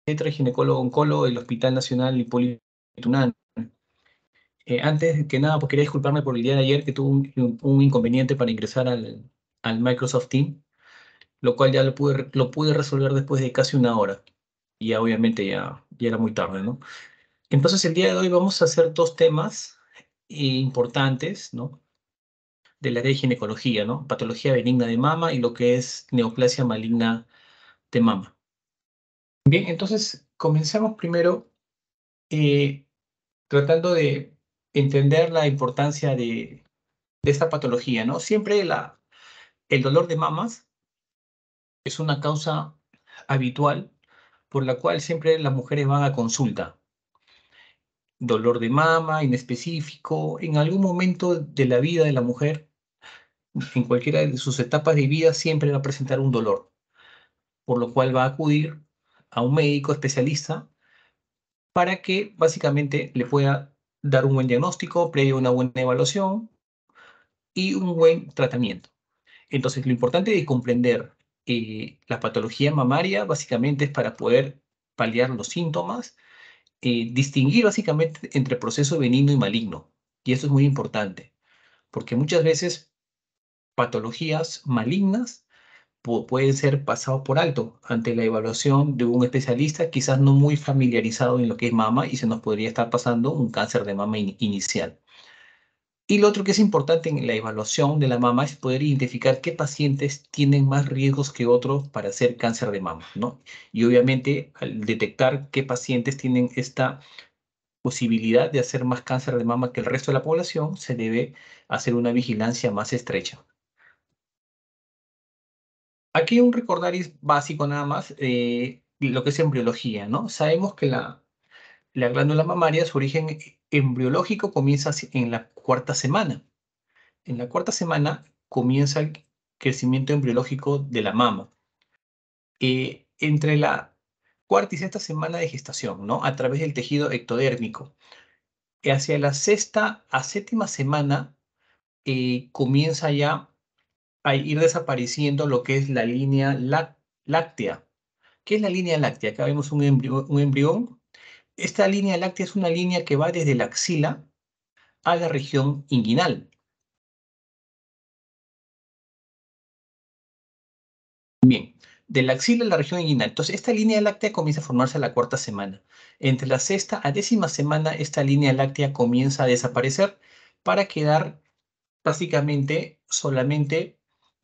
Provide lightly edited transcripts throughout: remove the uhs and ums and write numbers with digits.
ginecólogo oncólogo del Hospital Nacional Hipólito Unanue. Antes que nada, pues quería disculparme por el día de ayer que tuve un inconveniente para ingresar al Microsoft Teams, lo cual ya lo pude resolver después de casi una hora. Y ya obviamente ya era muy tarde, ¿no? Entonces el día de hoy vamos a hacer dos temas importantes, ¿no? Del área de ginecología, ¿no? Patología benigna de mama y lo que es neoplasia maligna de mama. Bien, entonces comencemos primero eh, tratando de entender la importancia de esta patología, ¿no? Siempre el dolor de mamas es una causa habitual por la cual siempre las mujeres van a consulta. Dolor de mama inespecífico, en algún momento de la vida de la mujer, en cualquiera de sus etapas de vida, siempre va a presentar un dolor, por lo cual va a acudir a un médico especialista para que básicamente le pueda dar un buen diagnóstico, previo a una buena evaluación y un buen tratamiento. Entonces, lo importante de comprender la patología mamaria básicamente es para poder paliar los síntomas, distinguir básicamente entre proceso benigno y maligno. Y eso es muy importante, porque muchas veces patologías malignas pueden ser pasados por alto ante la evaluación de un especialista, quizás no muy familiarizado en lo que es mama, y se nos podría estar pasando un cáncer de mama inicial. Y lo otro que es importante en la evaluación de la mama es poder identificar qué pacientes tienen más riesgos que otros para hacer cáncer de mama, ¿no? Y obviamente al detectar qué pacientes tienen esta posibilidad de hacer más cáncer de mama que el resto de la población, se debe hacer una vigilancia más estrecha. Aquí un recordaris básico nada más, lo que es embriología, ¿no? Sabemos que la glándula mamaria, su origen embriológico comienza en la cuarta semana. En la cuarta semana comienza el crecimiento embriológico de la mama. Entre la cuarta y sexta semana de gestación, ¿no? A través del tejido ectodérmico. Hacia la sexta a séptima semana comienza ya a ir desapareciendo lo que es la línea láctea. ¿Qué es la línea láctea? Acá vemos un embrión. Esta línea láctea es una línea que va desde la axila a la región inguinal. Bien, de la axila a la región inguinal. Entonces, esta línea láctea comienza a formarse a la cuarta semana. Entre la sexta a décima semana, esta línea láctea comienza a desaparecer para quedar básicamente solamente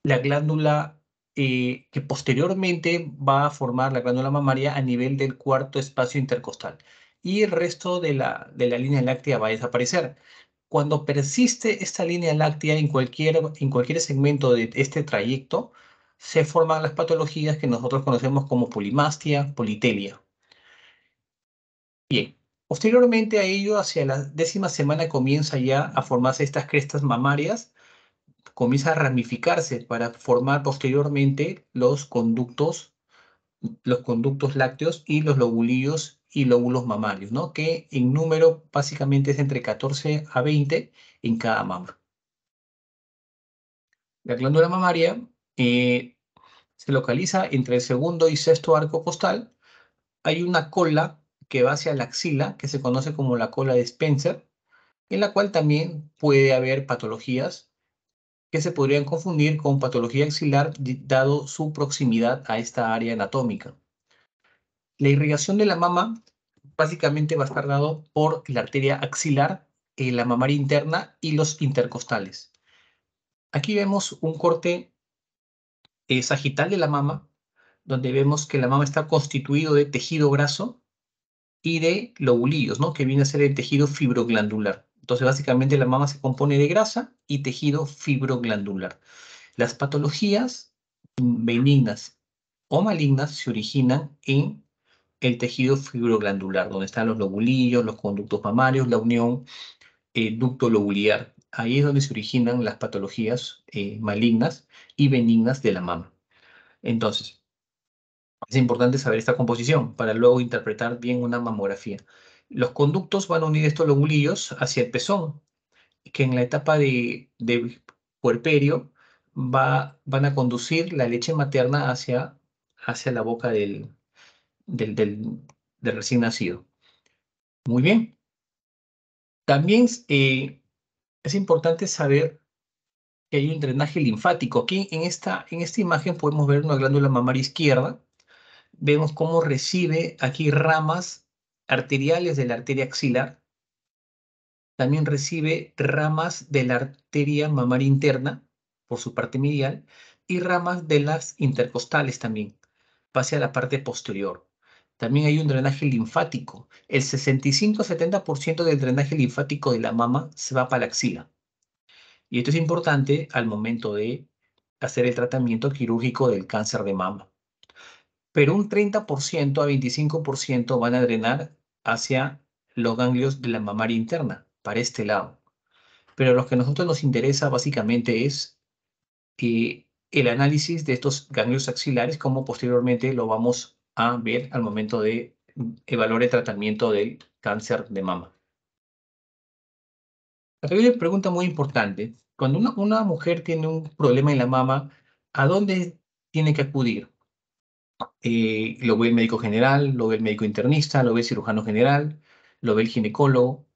la glándula que posteriormente va a formar la glándula mamaria a nivel del cuarto espacio intercostal. Y el resto de la línea láctea va a desaparecer. Cuando persiste esta línea láctea en cualquier segmento de este trayecto, se forman las patologías que nosotros conocemos como polimastia, politelia. Bien, posteriormente a ello, hacia la décima semana comienza ya a formarse estas crestas mamarias, comienza a ramificarse para formar posteriormente los conductos lácteos y los lobulillos y lóbulos mamarios, ¿no? Que en número básicamente es entre 14 a 20 en cada mama. La glándula mamaria se localiza entre el segundo y sexto arco costal. Hay una cola que va hacia la axila, que se conoce como la cola de Spencer, en la cual también puede haber patologías que se podrían confundir con patología axilar, dado su proximidad a esta área anatómica. La irrigación de la mama básicamente va a estar dado por la arteria axilar, la mamaria interna y los intercostales. Aquí vemos un corte sagital de la mama, donde vemos que la mama está constituido de tejido graso y de lobulillos, ¿no? Que viene a ser el tejido fibroglandular. Entonces, básicamente la mama se compone de grasa y tejido fibroglandular. Las patologías benignas o malignas se originan en el tejido fibroglandular, donde están los lobulillos, los conductos mamarios, la unión ducto lobular. Ahí es donde se originan las patologías malignas y benignas de la mama. Entonces, es importante saber esta composición para luego interpretar bien una mamografía. Los conductos van a unir estos lobulillos hacia el pezón, que en la etapa de puerperio van a conducir la leche materna hacia la boca del recién nacido. Muy bien. También es importante saber que hay un drenaje linfático. Aquí en esta imagen podemos ver una glándula mamaria izquierda. Vemos cómo recibe aquí ramas arteriales de la arteria axilar. También recibe ramas de la arteria mamaria interna por su parte medial y ramas de las intercostales también, hacia la parte posterior. También hay un drenaje linfático. El 65-70% del drenaje linfático de la mama se va para la axila. Y esto es importante al momento de hacer el tratamiento quirúrgico del cáncer de mama. Pero un 30% a 25% van a drenar hacia los ganglios de la mamaria interna, para este lado. Pero lo que a nosotros nos interesa básicamente es el análisis de estos ganglios axilares, como posteriormente lo vamos a ver al momento de evaluar el tratamiento del cáncer de mama. Acá hay una pregunta muy importante. Cuando una mujer tiene un problema en la mama, ¿a dónde tiene que acudir? Lo ve el médico general, lo ve el médico internista, lo ve el cirujano general, lo ve el ginecólogo.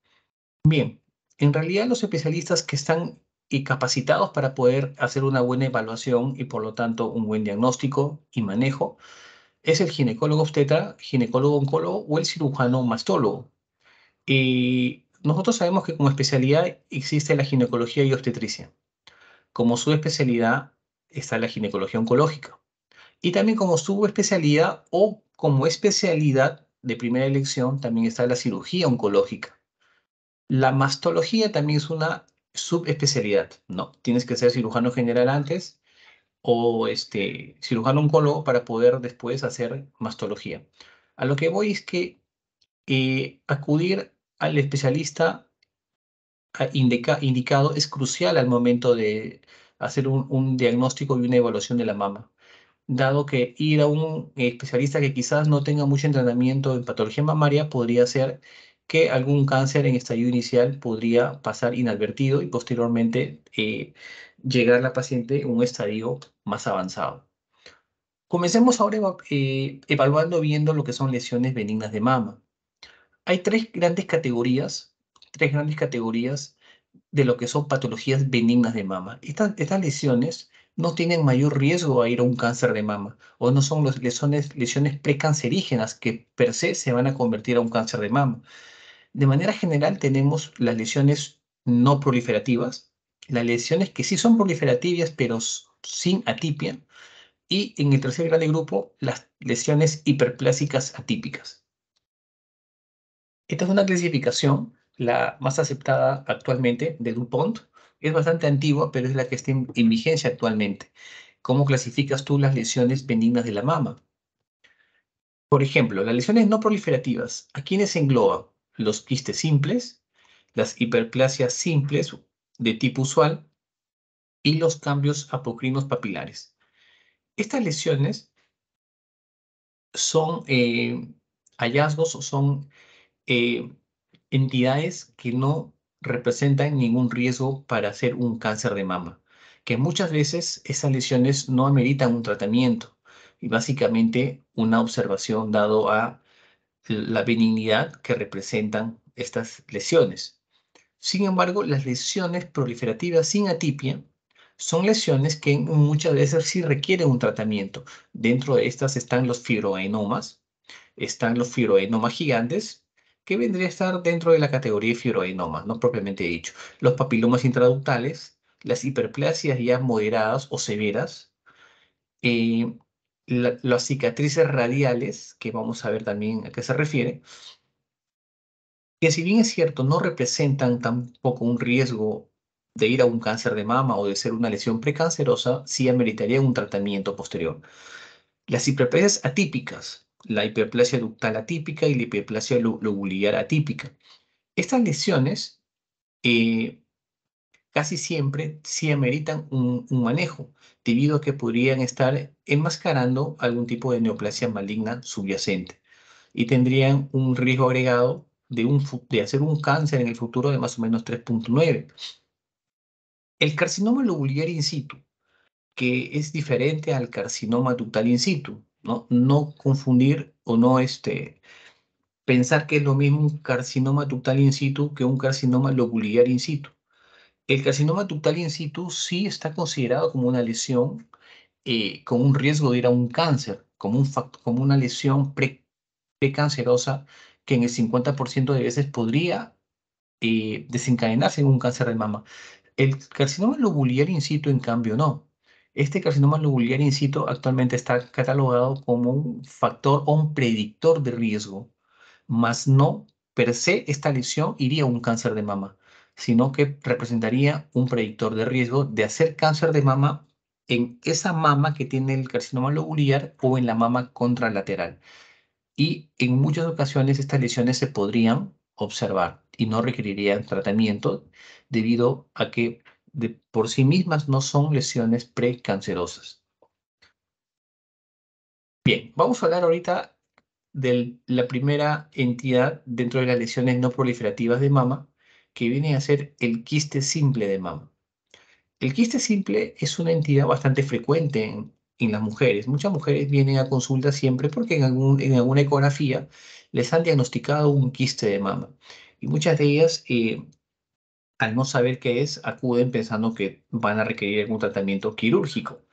Bien, en realidad los especialistas que están capacitados para poder hacer una buena evaluación y por lo tanto un buen diagnóstico y manejo es el ginecólogo obstetra, ginecólogo oncólogo o el cirujano mastólogo. Y nosotros sabemos que como especialidad existe la ginecología y obstetricia. Como subespecialidad está la ginecología oncológica. Y también como subespecialidad o como especialidad de primera elección también está la cirugía oncológica. La mastología también es una subespecialidad, ¿no? Tienes que ser cirujano general antes o cirujano oncólogo para poder después hacer mastología. A lo que voy es que acudir al especialista indicado es crucial al momento de hacer un diagnóstico y una evaluación de la mama, dado que ir a un especialista que quizás no tenga mucho entrenamiento en patología mamaria podría ser que algún cáncer en estadio inicial podría pasar inadvertido y posteriormente llegar la paciente a un estadio más avanzado. Comencemos ahora evaluando viendo lo que son lesiones benignas de mama. Hay tres grandes categorías de lo que son patologías benignas de mama. Estas lesiones no tienen mayor riesgo a ir a un cáncer de mama o no son lesiones precancerígenas que per se van a convertir a un cáncer de mama. De manera general tenemos las lesiones no proliferativas, las lesiones que sí son proliferativas pero sin atipia y en el tercer grande grupo las lesiones hiperplásicas atípicas. Esta es una clasificación, la más aceptada actualmente de DuPont. Es bastante antigua, pero es la que está en vigencia actualmente. ¿Cómo clasificas tú las lesiones benignas de la mama? Por ejemplo, las lesiones no proliferativas, ¿a quiénes engloban? Los quistes simples, las hiperplasias simples de tipo usual y los cambios apocrinos papilares. Estas lesiones son hallazgos o son eh, entidades que no representan ningún riesgo para hacer un cáncer de mama, que muchas veces esas lesiones no ameritan un tratamiento y básicamente una observación dado a la benignidad que representan estas lesiones. Sin embargo, las lesiones proliferativas sin atipia son lesiones que muchas veces sí requieren un tratamiento. Dentro de estas están los fibroadenomas, están los fibroadenomas gigantes, que vendría a estar dentro de la categoría de fibroadenomas, no propiamente dicho. Los papilomas intraductales, las hiperplasias ya moderadas o severas, eh, las cicatrices radiales, que vamos a ver también a qué se refiere, que si bien es cierto, no representan tampoco un riesgo de ir a un cáncer de mama o de ser una lesión precancerosa, sí ameritaría un tratamiento posterior. Las hiperplasias atípicas, la hiperplasia ductal atípica y la hiperplasia lobular atípica. Estas lesiones eh, casi siempre sí ameritan un manejo, debido a que podrían estar enmascarando algún tipo de neoplasia maligna subyacente y tendrían un riesgo agregado de hacer un cáncer en el futuro de más o menos 3,9. El carcinoma lobular in situ, que es diferente al carcinoma ductal in situ, ¿no? No confundir pensar que es lo mismo un carcinoma ductal in situ que un carcinoma lobular in situ. El carcinoma ductal in situ sí está considerado como una lesión con un riesgo de ir a un cáncer, como una lesión precancerosa que en el 50% de veces podría desencadenarse en un cáncer de mama. El carcinoma lobular in situ, en cambio, no. Este carcinoma lobular in situ actualmente está catalogado como un factor o un predictor de riesgo, más no per se esta lesión iría a un cáncer de mama, sino que representaría un predictor de riesgo de hacer cáncer de mama en esa mama que tiene el carcinoma lobular o en la mama contralateral. Y en muchas ocasiones estas lesiones se podrían observar y no requerirían tratamiento debido a que por sí mismas no son lesiones precancerosas. Bien, vamos a hablar ahorita de la primera entidad dentro de las lesiones no proliferativas de mama, que viene a ser el quiste simple de mama. El quiste simple es una entidad bastante frecuente en las mujeres. Muchas mujeres vienen a consulta siempre porque en alguna ecografía les han diagnosticado un quiste de mama. Y muchas de ellas, al no saber qué es, acuden pensando que van a requerir algún tratamiento quirúrgico.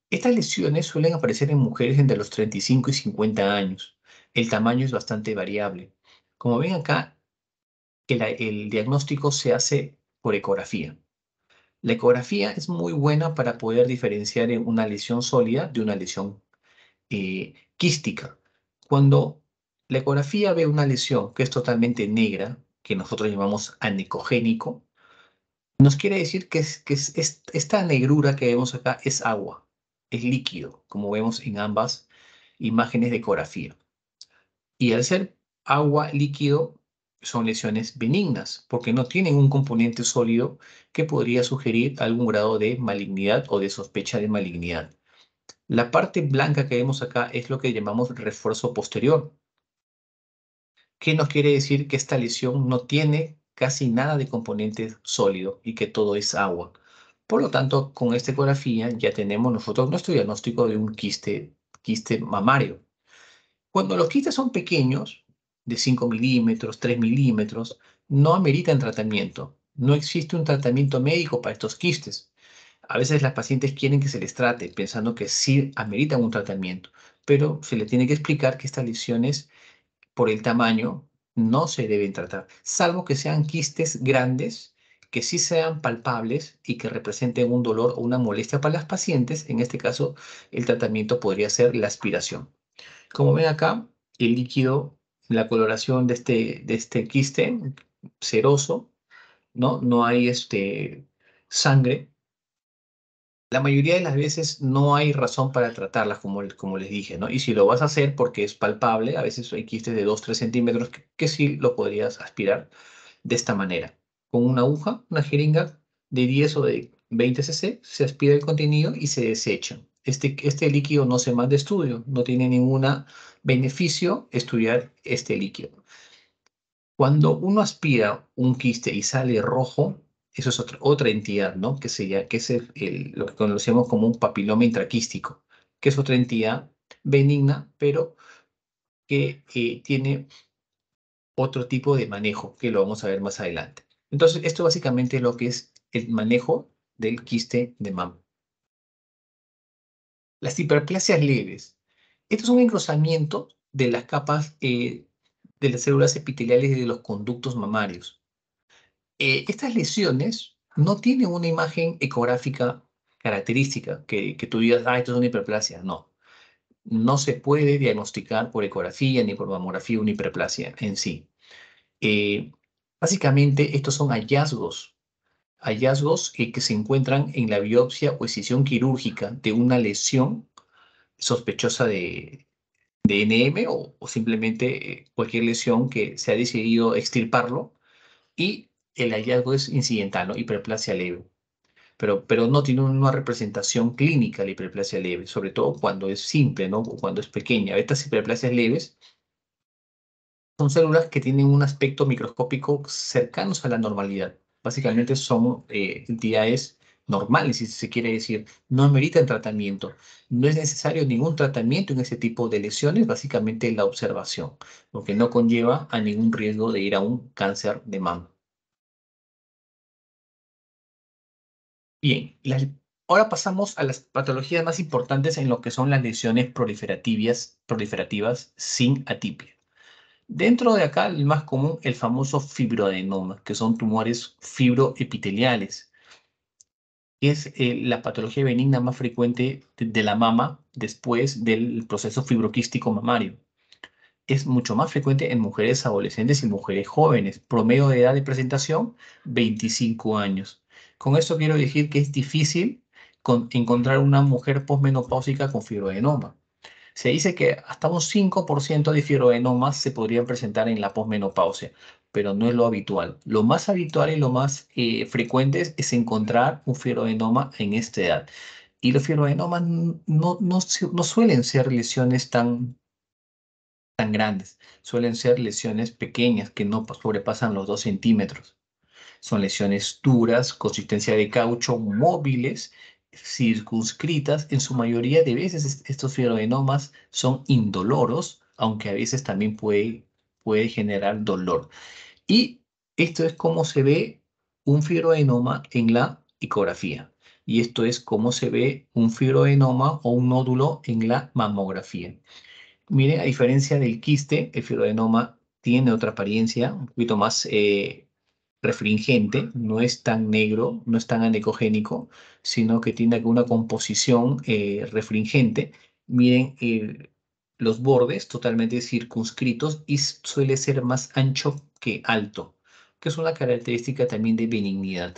Estas lesiones suelen aparecer en mujeres entre los 35 y 50 años. El tamaño es bastante variable. Como ven acá, el diagnóstico se hace por ecografía. La ecografía es muy buena para poder diferenciar en una lesión sólida de una lesión quística. Cuando la ecografía ve una lesión que es totalmente negra, que nosotros llamamos anecogénico, nos quiere decir que esta negrura que vemos acá es agua, es líquido, como vemos en ambas imágenes de ecografía. Y al ser agua líquido, son lesiones benignas, porque no tienen un componente sólido que podría sugerir algún grado de malignidad o de sospecha de malignidad. La parte blanca que vemos acá es lo que llamamos refuerzo posterior. ¿Qué nos quiere decir? Que esta lesión no tiene casi nada de componente sólido y que todo es agua. Por lo tanto, con esta ecografía ya tenemos nosotros nuestro diagnóstico de un quiste mamario. Cuando los quistes son pequeños, de 5 milímetros, 3 milímetros, no ameritan tratamiento. No existe un tratamiento médico para estos quistes. A veces las pacientes quieren que se les trate, pensando que sí ameritan un tratamiento, pero se le tiene que explicar que estas lesiones, por el tamaño, no se deben tratar, salvo que sean quistes grandes, que sí sean palpables y que representen un dolor o una molestia para las pacientes. En este caso, el tratamiento podría ser la aspiración. Como ven acá, el líquido, la coloración de este quiste seroso, ¿no? No hay sangre. La mayoría de las veces no hay razón para tratarlas, como les dije, ¿no? Y si lo vas a hacer porque es palpable, a veces hay quistes de 2, 3 centímetros que sí lo podrías aspirar de esta manera. Con una aguja, una jeringa de 10 o de 20 cc, se aspira el contenido y se desecha. Este líquido no se manda a estudio, no tiene ningún beneficio estudiar este líquido. Cuando uno aspira un quiste y sale rojo, eso es otra entidad, ¿no? Que es lo que conocemos como un papiloma intraquístico, que es otra entidad benigna, pero que tiene otro tipo de manejo, que lo vamos a ver más adelante. Entonces, esto básicamente es lo que es el manejo del quiste de mama. Las hiperplasias leves. Esto es un engrosamiento de las capas de las células epiteliales y de los conductos mamarios. Estas lesiones no tienen una imagen ecográfica característica que tú digas, esto es una hiperplasia. No, no se puede diagnosticar por ecografía ni por mamografía una hiperplasia en sí. Eh, Básicamente, estos son hallazgos que se encuentran en la biopsia o excisión quirúrgica de una lesión sospechosa de NM o simplemente cualquier lesión que se ha decidido extirparlo y el hallazgo es incidental, ¿no? Hiperplasia leve. Pero no tiene una representación clínica la hiperplasia leve, sobre todo cuando es simple, ¿no? O cuando es pequeña. Estas hiperplasias leves son células que tienen un aspecto microscópico cercanos a la normalidad. Básicamente son entidades normales, si se quiere decir, no ameritan tratamiento. No es necesario ningún tratamiento en ese tipo de lesiones, básicamente la observación, porque no conlleva a ningún riesgo de ir a un cáncer de mama. Bien, ahora pasamos a las patologías más importantes en lo que son las lesiones proliferativas sin atipia. Dentro de acá, el más común, el famoso fibroadenoma, que son tumores fibroepiteliales. Es la patología benigna más frecuente de la mama después del proceso fibroquístico mamario. Es mucho más frecuente en mujeres adolescentes y mujeres jóvenes. Promedio de edad de presentación, 25 años. Con esto quiero decir que es difícil encontrar una mujer posmenopáusica con fibroadenoma. Se dice que hasta un 5% de fibroadenomas se podrían presentar en la posmenopausia, pero no es lo habitual. Lo más habitual y lo más frecuente es encontrar un fibroadenoma en esta edad. Y los fibroadenomas no suelen ser lesiones tan grandes, suelen ser lesiones pequeñas que no sobrepasan los 2 centímetros. Son lesiones duras, consistencia de caucho, móviles, circunscritas. En su mayoría de veces estos fibroadenomas son indoloros, aunque a veces también puede generar dolor. Y esto es cómo se ve un fibroadenoma en la ecografía. Y esto es cómo se ve un fibroadenoma o un nódulo en la mamografía. Miren, a diferencia del quiste, el fibroadenoma tiene otra apariencia, un poquito más refringente, no es tan negro, no es tan anecogénico, sino que tiene una composición refringente. Miren los bordes totalmente circunscritos y suele ser más ancho que alto, que es una característica también de benignidad.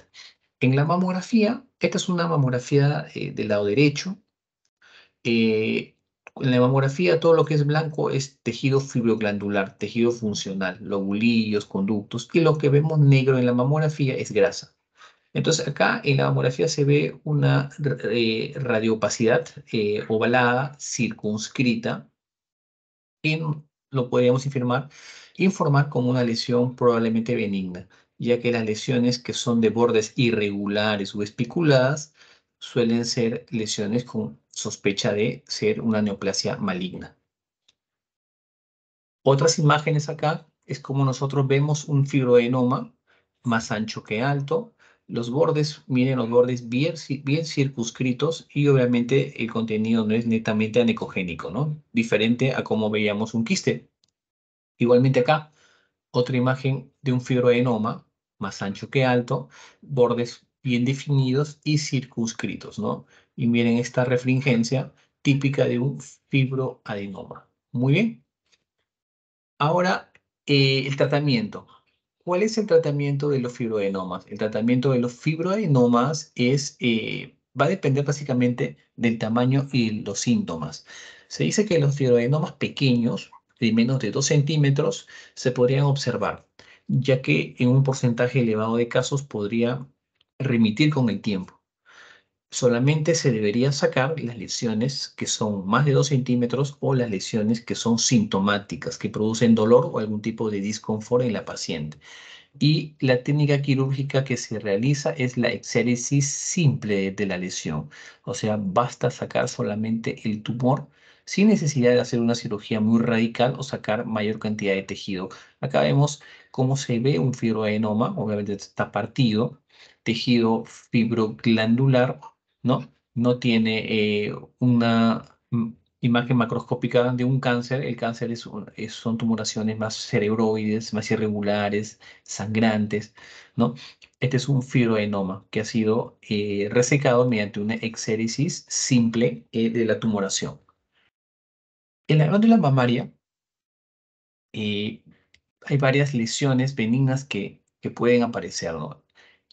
En la mamografía, esta es una mamografía del lado derecho. eh, en la mamografía todo lo que es blanco es tejido fibroglandular, tejido funcional, lobulillos, conductos, y lo que vemos negro en la mamografía es grasa. Entonces acá en la mamografía se ve una radiopacidad ovalada, circunscrita, y lo podríamos informar como una lesión probablemente benigna, ya que las lesiones que son de bordes irregulares o espiculadas suelen ser lesiones con sospecha de ser una neoplasia maligna. Otras imágenes acá es como nosotros vemos un fibroadenoma más ancho que alto. Los bordes, miren los bordes bien circunscritos y obviamente el contenido no es netamente anecogénico, ¿no? Diferente a como veíamos un quiste. Igualmente acá, otra imagen de un fibroadenoma más ancho que alto, bordes bien definidos y circunscritos, ¿no? Y miren esta refringencia típica de un fibroadenoma. Muy bien. Ahora, el tratamiento. ¿Cuál es el tratamiento de los fibroadenomas? El tratamiento de los fibroadenomas va a depender básicamente del tamaño y los síntomas. Se dice que los fibroadenomas pequeños, de menos de 2 centímetros, se podrían observar, ya que en un porcentaje elevado de casos podría remitir con el tiempo. Solamente se debería sacar las lesiones que son más de 2 centímetros o las lesiones que son sintomáticas, que producen dolor o algún tipo de disconfort en la paciente. Y la técnica quirúrgica que se realiza es la exéresis simple de la lesión. O sea, basta sacar solamente el tumor sin necesidad de hacer una cirugía muy radical o sacar mayor cantidad de tejido. Acá vemos cómo se ve un fibroadenoma, obviamente está partido, tejido fibroglandular, ¿no? No tiene una imagen macroscópica de un cáncer. El cáncer son tumoraciones más cerebroides, más irregulares, sangrantes, ¿no? Este es un fibroadenoma que ha sido resecado mediante una exéresis simple de la tumoración. En la glándula mamaria eh, hay varias lesiones benignas que pueden aparecer, ¿no?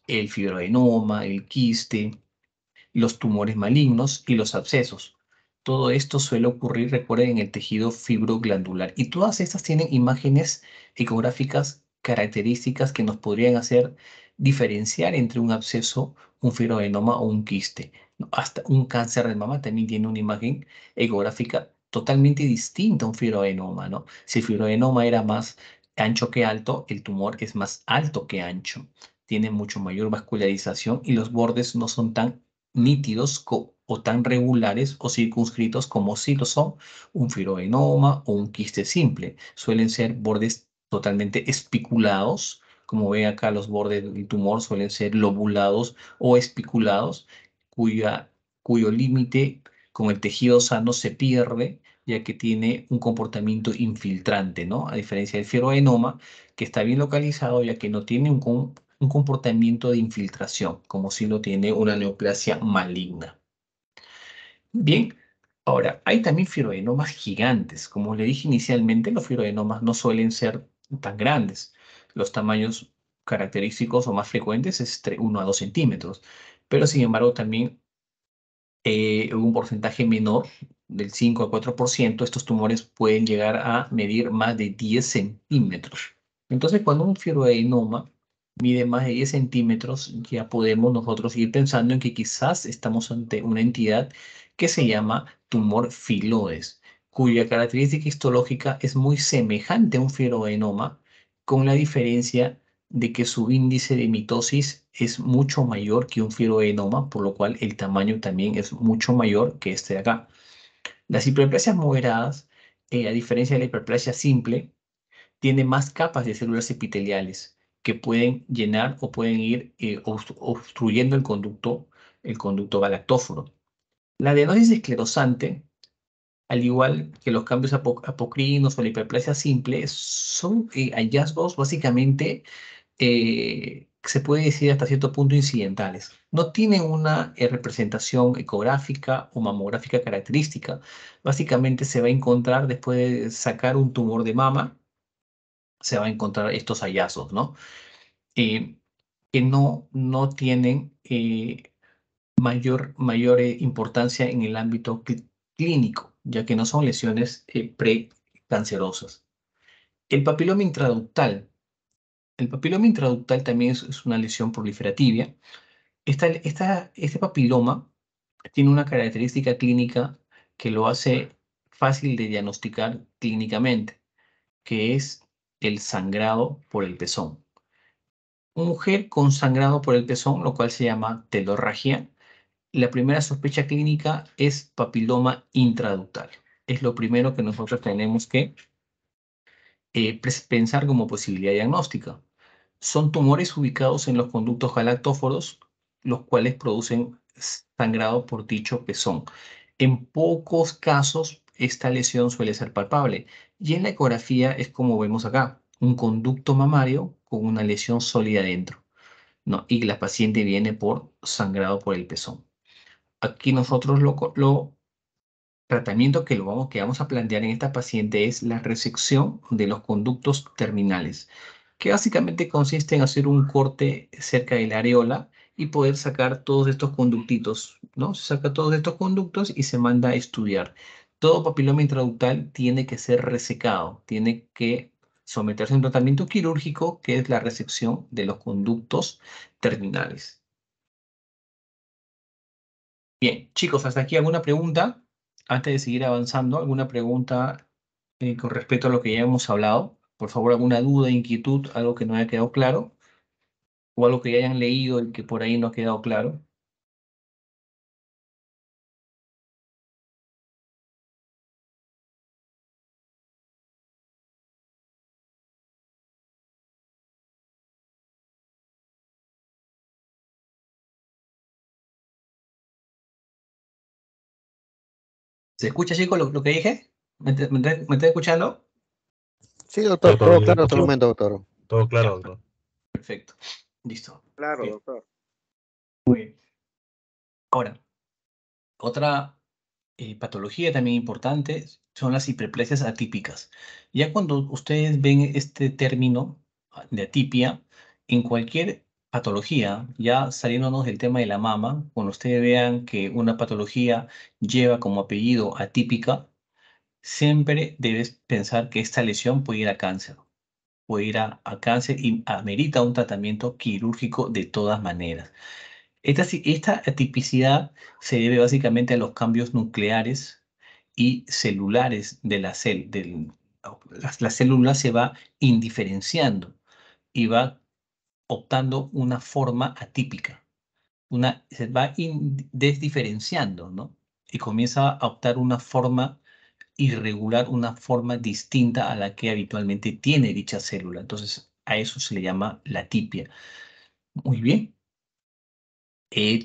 El fibroadenoma, el quiste, los tumores malignos y los abscesos. Todo esto suele ocurrir, recuerden, en el tejido fibroglandular. Y todas estas tienen imágenes ecográficas características que nos podrían hacer diferenciar entre un absceso, un fibroadenoma o un quiste. Hasta un cáncer de mama también tiene una imagen ecográfica totalmente distinta a un fibroadenoma, ¿no? Si el fibroadenoma era más ancho que alto, el tumor es más alto que ancho. tiene mucho mayor vascularización y los bordes no son tan nítidos o tan regulares o circunscritos como si lo son un fibroadenoma o un quiste simple. Suelen ser bordes totalmente espiculados. Como ve acá, los bordes del tumor suelen ser lobulados o espiculados, cuyo límite con el tejido sano se pierde, ya que tiene un comportamiento infiltrante, ¿no? A diferencia del fibroadenoma, que está bien localizado, ya que no tiene un comportamiento de infiltración, como si lo tiene una neoplasia maligna. Bien, ahora, hay también fibroadenomas gigantes. Como le dije inicialmente, los fibroadenomas no suelen ser tan grandes. Los tamaños característicos o más frecuentes es 1 a 2 centímetros, pero sin embargo también un porcentaje menor, del 5 a 4%, estos tumores pueden llegar a medir más de 10 centímetros. Entonces, cuando un fibroadenoma mide más de 10 centímetros, ya podemos nosotros ir pensando en que quizás estamos ante una entidad que se llama tumor filodes, cuya característica histológica es muy semejante a un fibroadenoma, con la diferencia de que su índice de mitosis es mucho mayor que un fibroadenoma, por lo cual el tamaño también es mucho mayor que este de acá. Las hiperplasias moderadas, a diferencia de la hiperplasia simple, tienen más capas de células epiteliales que pueden llenar o pueden ir obstruyendo el conducto galactóforo. La adenosis esclerosante, al igual que los cambios apocrinos o la hiperplasia simple, son hallazgos básicamente se puede decir hasta cierto punto incidentales. No tienen una representación ecográfica o mamográfica característica. Básicamente se va a encontrar después de sacar un tumor de mama, se va a encontrar estos hallazgos, ¿no? Eh, que no tienen mayor importancia en el ámbito clínico, ya que no son lesiones precancerosas. El papiloma intraductal. El papiloma intraductal también es una lesión proliferativa. Este papiloma tiene una característica clínica que lo hace fácil de diagnosticar clínicamente, que es el sangrado por el pezón. Mujer con sangrado por el pezón, lo cual se llama telorragia. La primera sospecha clínica es papiloma intraductal. Es lo primero que nosotros tenemos que pensar como posibilidad diagnóstica. Son tumores ubicados en los conductos galactóforos, los cuales producen sangrado por dicho pezón. En pocos casos, esta lesión suele ser palpable. Y en la ecografía es como vemos acá, un conducto mamario con una lesión sólida dentro, ¿no? Y la paciente viene por sangrado por el pezón. Aquí nosotros lo tratamiento que vamos a plantear en esta paciente es la resección de los conductos terminales, que básicamente consiste en hacer un corte cerca de la areola y poder sacar todos estos conductitos, ¿no? Se saca todos estos conductos y se manda a estudiar. Todo papiloma intraductal tiene que ser resecado, tiene que someterse a un tratamiento quirúrgico que es la resección de los conductos terminales. Bien, chicos, hasta aquí alguna pregunta. Antes de seguir avanzando, ¿alguna pregunta con respecto a lo que ya hemos hablado? Por favor, alguna duda, inquietud, algo que no haya quedado claro o algo que ya hayan leído y que por ahí no ha quedado claro. ¿Se escucha, chicos, lo que dije? ¿Me está escuchando? Sí, Todo, doctor, todo todo bien, claro hasta el doctor. momento, doctor. Todo Ya, claro, doctor. perfecto. Listo. Claro, Bien. doctor. Muy bien. Ahora, otra patología también importante son las hiperplasias atípicas. Ya cuando ustedes ven este término de atipia, en cualquier patología, ya saliéndonos del tema de la mama, cuando ustedes vean que una patología lleva como apellido atípica, siempre debes pensar que esta lesión puede ir a cáncer, puede ir a cáncer y amerita un tratamiento quirúrgico de todas maneras. Esta atipicidad se debe básicamente a los cambios nucleares y celulares de la célula. La célula se va indiferenciando y va optando una forma atípica. Se va desdiferenciando, ¿no? Y comienza a optar una forma irregular, una forma distinta a la que habitualmente tiene dicha célula. Entonces, a eso se le llama la tipia. Muy bien.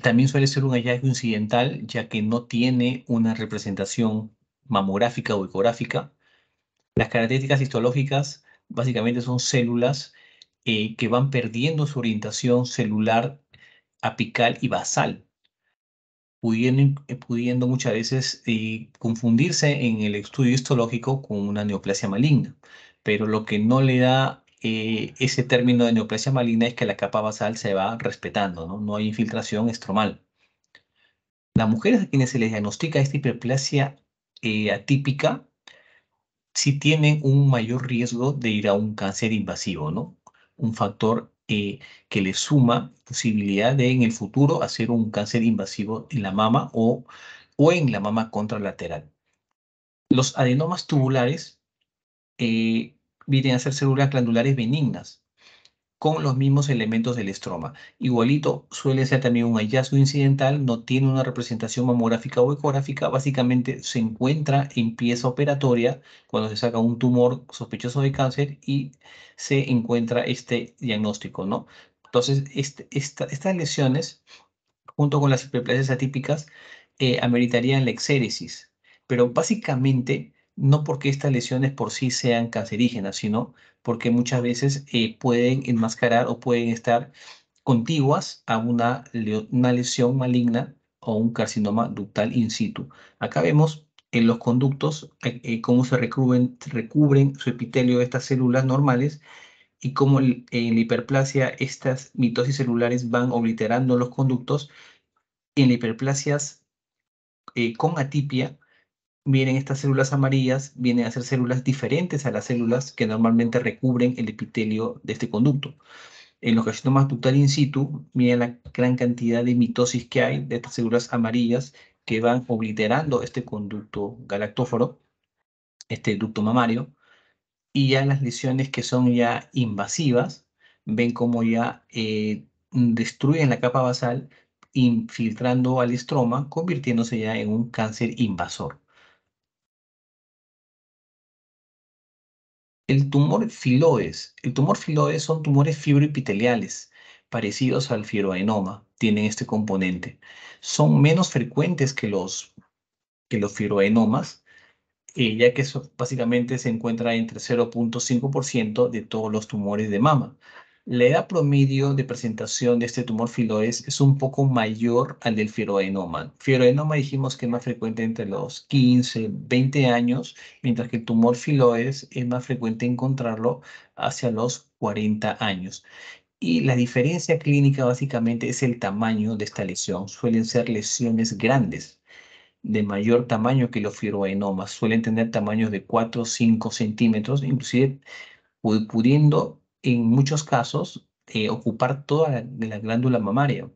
También suele ser un hallazgo incidental, ya que no tiene una representación mamográfica o ecográfica. Las características histológicas básicamente son células que van perdiendo su orientación celular apical y basal, pudiendo muchas veces confundirse en el estudio histológico con una neoplasia maligna. Pero lo que no le da ese término de neoplasia maligna es que la capa basal se va respetando, ¿no? No hay infiltración estromal. Las mujeres a quienes se les diagnostica esta hiperplasia atípica sí tienen un mayor riesgo de ir a un cáncer invasivo, ¿no? Un factor que le suma posibilidad de en el futuro hacer un cáncer invasivo en la mama o en la mama contralateral. Los adenomas tubulares vienen a ser células glandulares benignas con los mismos elementos del estroma. Igualito, suele ser también un hallazgo incidental, no tiene una representación mamográfica o ecográfica, básicamente se encuentra en pieza operatoria cuando se saca un tumor sospechoso de cáncer y se encuentra este diagnóstico, ¿no? Entonces, estas lesiones junto con las hiperplasias atípicas, ameritarían la exéresis. Pero básicamente, no porque estas lesiones por sí sean cancerígenas, sino porque muchas veces pueden enmascarar o pueden estar contiguas a una lesión maligna o un carcinoma ductal in situ. Acá vemos en los conductos cómo recubren su epitelio de estas células normales y cómo en la hiperplasia estas mitosis celulares van obliterando los conductos. En la hiperplasias con atipia, vienen estas células amarillas, vienen a ser células diferentes a las células que normalmente recubren el epitelio de este conducto. En los carcinomas ductal in situ, miren la gran cantidad de mitosis que hay de estas células amarillas que van obliterando este conducto galactóforo, este ducto mamario, y ya las lesiones que son ya invasivas, ven cómo ya destruyen la capa basal, infiltrando al estroma, convirtiéndose ya en un cáncer invasor. El tumor filoides son tumores fibroepiteliales, parecidos al fibroadenoma, tienen este componente. Son menos frecuentes que los fibroadenomas, ya que eso básicamente se encuentra entre 0,5% de todos los tumores de mama. La edad promedio de presentación de este tumor filoides es un poco mayor al del fibroadenoma. Fibroadenoma dijimos que es más frecuente entre los 15, 20 años, mientras que el tumor filoides es más frecuente encontrarlo hacia los 40 años. Y la diferencia clínica básicamente es el tamaño de esta lesión. Suelen ser lesiones grandes de mayor tamaño que los fibroadenomas. Suelen tener tamaños de 4 o 5 centímetros, inclusive pudiendo en muchos casos ocupar toda de la glándula mamaria.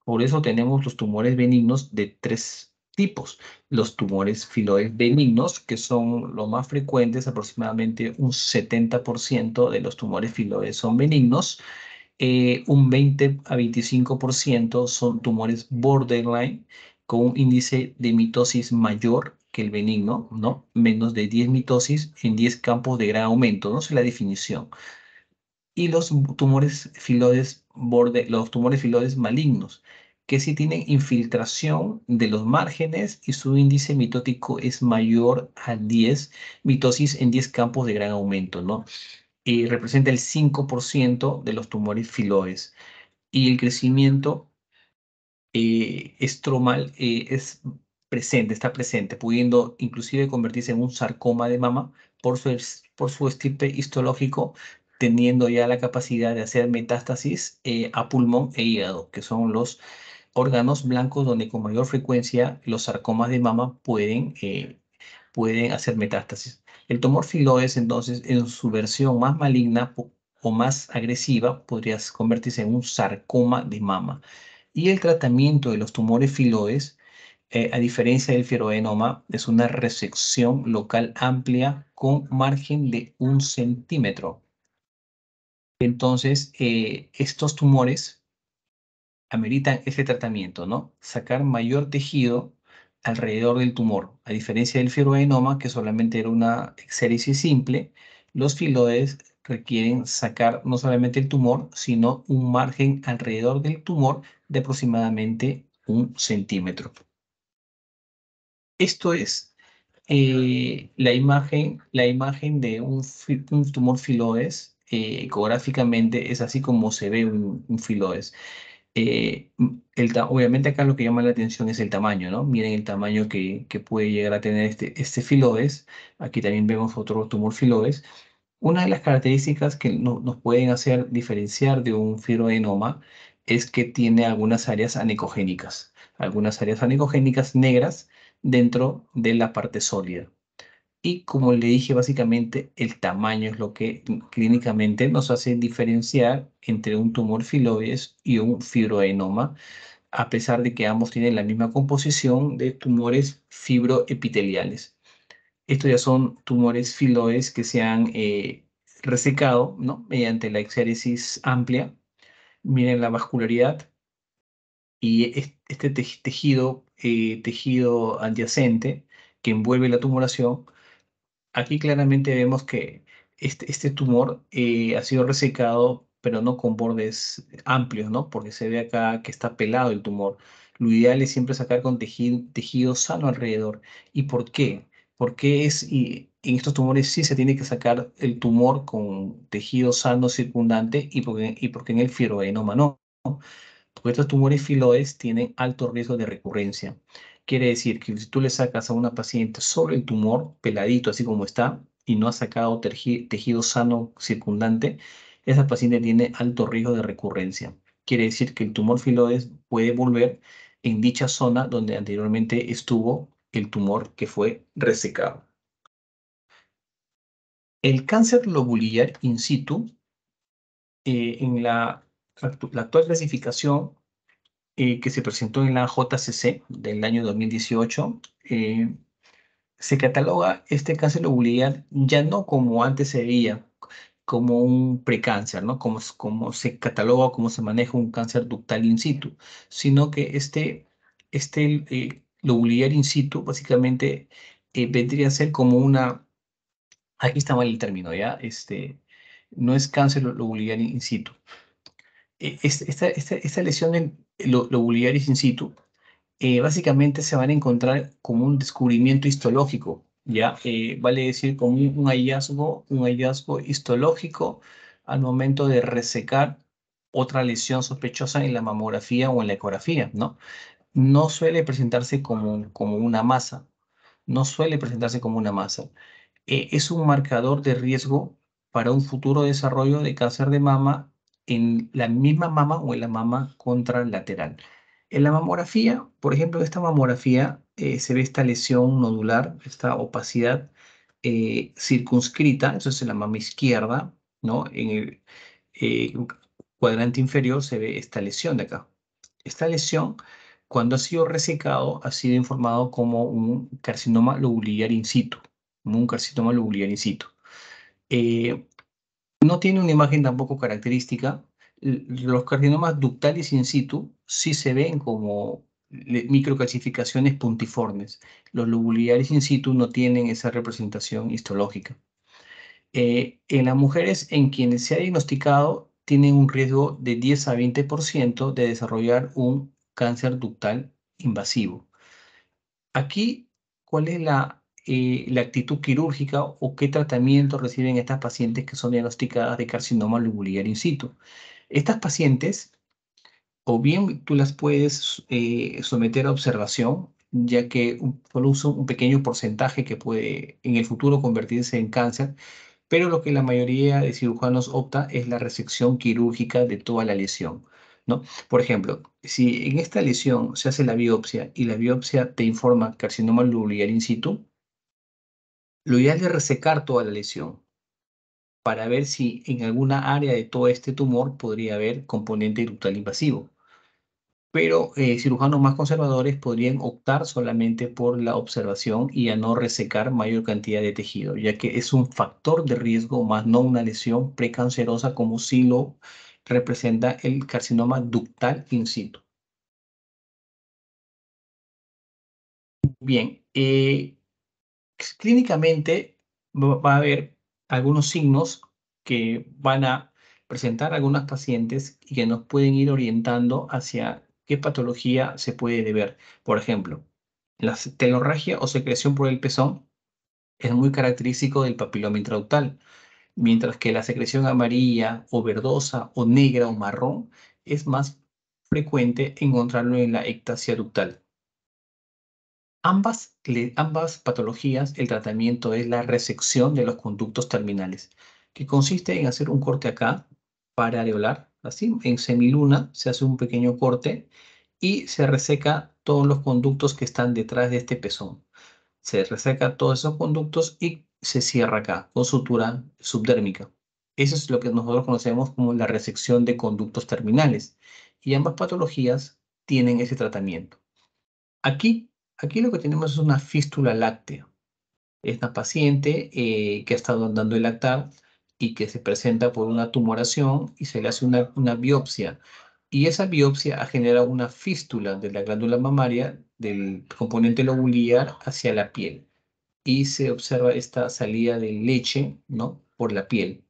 Por eso tenemos los tumores benignos de tres tipos. Los tumores filoides benignos, que son los más frecuentes, aproximadamente un 70% de los tumores filoides son benignos. Un 20 a 25% son tumores borderline con un índice de mitosis mayor que el benigno, ¿no? Menos de 10 mitosis en 10 campos de gran aumento, no sé la definición. Y los tumores filoides malignos, que sí tienen infiltración de los márgenes y su índice mitótico es mayor a 10 mitosis en 10 campos de gran aumento, ¿no? Y representa el 5% de los tumores filoides. Y el crecimiento estromal está presente, pudiendo inclusive convertirse en un sarcoma de mama por su estirpe histológico, teniendo ya la capacidad de hacer metástasis a pulmón e hígado, que son los órganos blancos donde con mayor frecuencia los sarcomas de mama pueden hacer metástasis. El tumor filoides, entonces, en su versión más maligna o más agresiva, podría convertirse en un sarcoma de mama. Y el tratamiento de los tumores filoides, a diferencia del fibroadenoma, es una resección local amplia con margen de 1 centímetro. Entonces, estos tumores ameritan ese tratamiento, ¿no? Sacar mayor tejido alrededor del tumor. A diferencia del fibroadenoma, que solamente era una exéresis simple, los filoides requieren sacar no solamente el tumor, sino un margen alrededor del tumor de aproximadamente 1 centímetro. Esto es la imagen de un tumor filoides. Ecográficamente es así como se ve un filoides. Obviamente acá lo que llama la atención es el tamaño, ¿no? Miren el tamaño que puede llegar a tener este filodes. Aquí también vemos otro tumor filodes. Una de las características que nos pueden hacer diferenciar de un fibroadenoma es que tiene algunas áreas anecogénicas negras dentro de la parte sólida. Y como le dije, básicamente el tamaño es lo que clínicamente nos hace diferenciar entre un tumor filoides y un fibroadenoma, a pesar de que ambos tienen la misma composición de tumores fibroepiteliales. Estos ya son tumores filoides que se han resecado, ¿no? Mediante la exéresis amplia. Miren la vascularidad y este tejido adyacente que envuelve la tumoración. Aquí claramente vemos que este tumor ha sido resecado, pero no con bordes amplios, ¿no? Porque se ve acá que está pelado el tumor. Lo ideal es siempre sacar con tejido sano alrededor. ¿Y por qué? Porque en estos tumores sí se tiene que sacar el tumor con tejido sano circundante y porque en el fibroadenoma no. Porque estos tumores filoides tienen alto riesgo de recurrencia. Quiere decir que si tú le sacas a una paciente solo el tumor peladito, así como está, y no has sacado tejido sano circundante, esa paciente tiene alto riesgo de recurrencia. Quiere decir que el tumor filoides puede volver en dicha zona donde anteriormente estuvo el tumor que fue resecado. El cáncer lobular in situ, en la actual clasificación que se presentó en la JCC del año 2018, se cataloga este cáncer lobular ya no como antes se veía, como un precáncer, ¿no? Como se cataloga, como se maneja un cáncer ductal in situ, sino que este lobular in situ básicamente vendría a ser como aquí está mal el término, ¿ya? No es cáncer lobular in situ. Esta lesión en lobular in situ básicamente se van a encontrar como un descubrimiento histológico, ¿ya? Vale decir como un hallazgo histológico al momento de resecar otra lesión sospechosa en la mamografía o en la ecografía, ¿no? No suele presentarse como una masa, no suele presentarse como una masa. Es un marcador de riesgo para un futuro desarrollo de cáncer de mama en la misma mama o en la mama contralateral. En la mamografía, por ejemplo, en esta mamografía se ve esta lesión nodular, esta opacidad circunscrita, eso es en la mama izquierda, ¿no? En el eh, cuadrante inferior se ve esta lesión de acá. Esta lesión, cuando ha sido resecado, ha sido informado como un carcinoma lobular in situ, como un carcinoma lobular in situ. Eh, no tiene una imagen tampoco característica. Los carcinomas ductales in situ sí se ven como microcalcificaciones puntiformes. Los lobulares in situ no tienen esa representación histológica. En las mujeres en quienes se ha diagnosticado tienen un riesgo de 10 a 20% de desarrollar un cáncer ductal invasivo. Aquí, ¿cuál es la actitud quirúrgica o qué tratamiento reciben estas pacientes que son diagnosticadas de carcinoma lobular in situ? Estas pacientes, o bien tú las puedes someter a observación, ya que solo usa un pequeño porcentaje que puede en el futuro convertirse en cáncer, pero lo que la mayoría de cirujanos opta es la resección quirúrgica de toda la lesión, ¿no? Por ejemplo, si en esta lesión se hace la biopsia y la biopsia te informa carcinoma lobular in situ, lo ideal es resecar toda la lesión para ver si en alguna área de todo este tumor podría haber componente ductal invasivo. pero cirujanos más conservadores podrían optar solamente por la observación y a no resecar mayor cantidad de tejido, ya que es un factor de riesgo más no una lesión precancerosa como sí lo representa el carcinoma ductal in situ. Bien, clínicamente va a haber algunos signos que van a presentar algunas pacientes y que nos pueden ir orientando hacia qué patología se puede deber. Por ejemplo, la telorragia o secreción por el pezón es muy característico del papiloma intraductal, mientras que la secreción amarilla o verdosa o negra o marrón es más frecuente encontrarlo en la ectasia ductal. Ambas patologías, el tratamiento es la resección de los conductos terminales, que consiste en hacer un corte acá para areolar, así, en semiluna se hace un pequeño corte y se reseca todos los conductos que están detrás de este pezón. Se reseca todos esos conductos y se cierra acá con sutura subdérmica. Eso es lo que nosotros conocemos como la resección de conductos terminales. Y ambas patologías tienen ese tratamiento. Aquí, aquí lo que tenemos es una fístula láctea. Es una paciente que ha estado dando el lactar y que se presenta por una tumoración y se le hace una biopsia. Y esa biopsia ha generado una fístula de la glándula mamaria del componente lobular hacia la piel. Y se observa esta salida de leche, ¿no? Por la piel.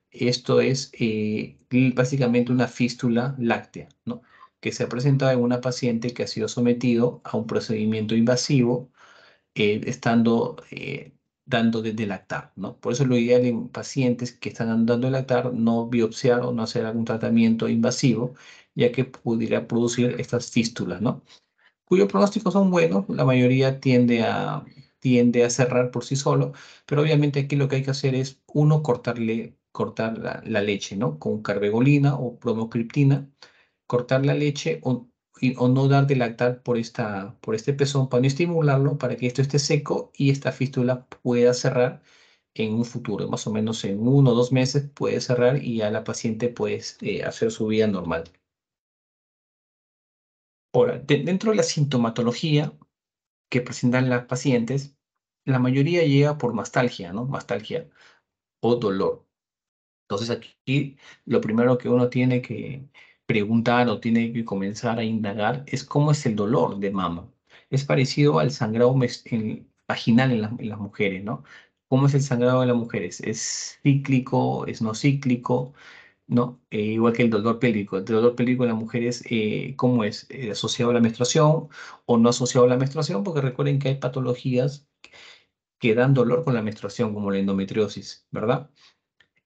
Esto es básicamente una fístula láctea, ¿no? Que se ha presentado en una paciente que ha sido sometido a un procedimiento invasivo, estando dando de lactar, ¿no? Por eso lo ideal en pacientes que están dando de lactar, no biopsiar o no hacer algún tratamiento invasivo, ya que pudiera producir estas fístulas, ¿no? Cuyos pronósticos son buenos, la mayoría tiende a cerrar por sí solo, pero obviamente aquí lo que hay que hacer es, uno, cortar la leche, ¿no? Con carbegolina o bromocriptina, cortar la leche o no dar de lactar por este pezón para no estimularlo, para que esto esté seco y esta fístula pueda cerrar en un futuro, más o menos en 1 o 2 meses puede cerrar y ya la paciente puede hacer su vida normal. Ahora, dentro de la sintomatología que presentan las pacientes, la mayoría llega por mastalgia, ¿no? Mastalgia o dolor. Entonces aquí lo primero que uno tiene que preguntar o tiene que comenzar a indagar es cómo es el dolor de mama. Es parecido al sangrado vaginal en las mujeres, ¿no? ¿Cómo es el sangrado de las mujeres? ¿Es cíclico? ¿Es no cíclico? ¿No? Igual que el dolor pélvico. El dolor pélvico en las mujeres, ¿cómo es? ¿Asociado a la menstruación o no asociado a la menstruación? Porque recuerden que hay patologías que dan dolor con la menstruación, como la endometriosis, ¿verdad?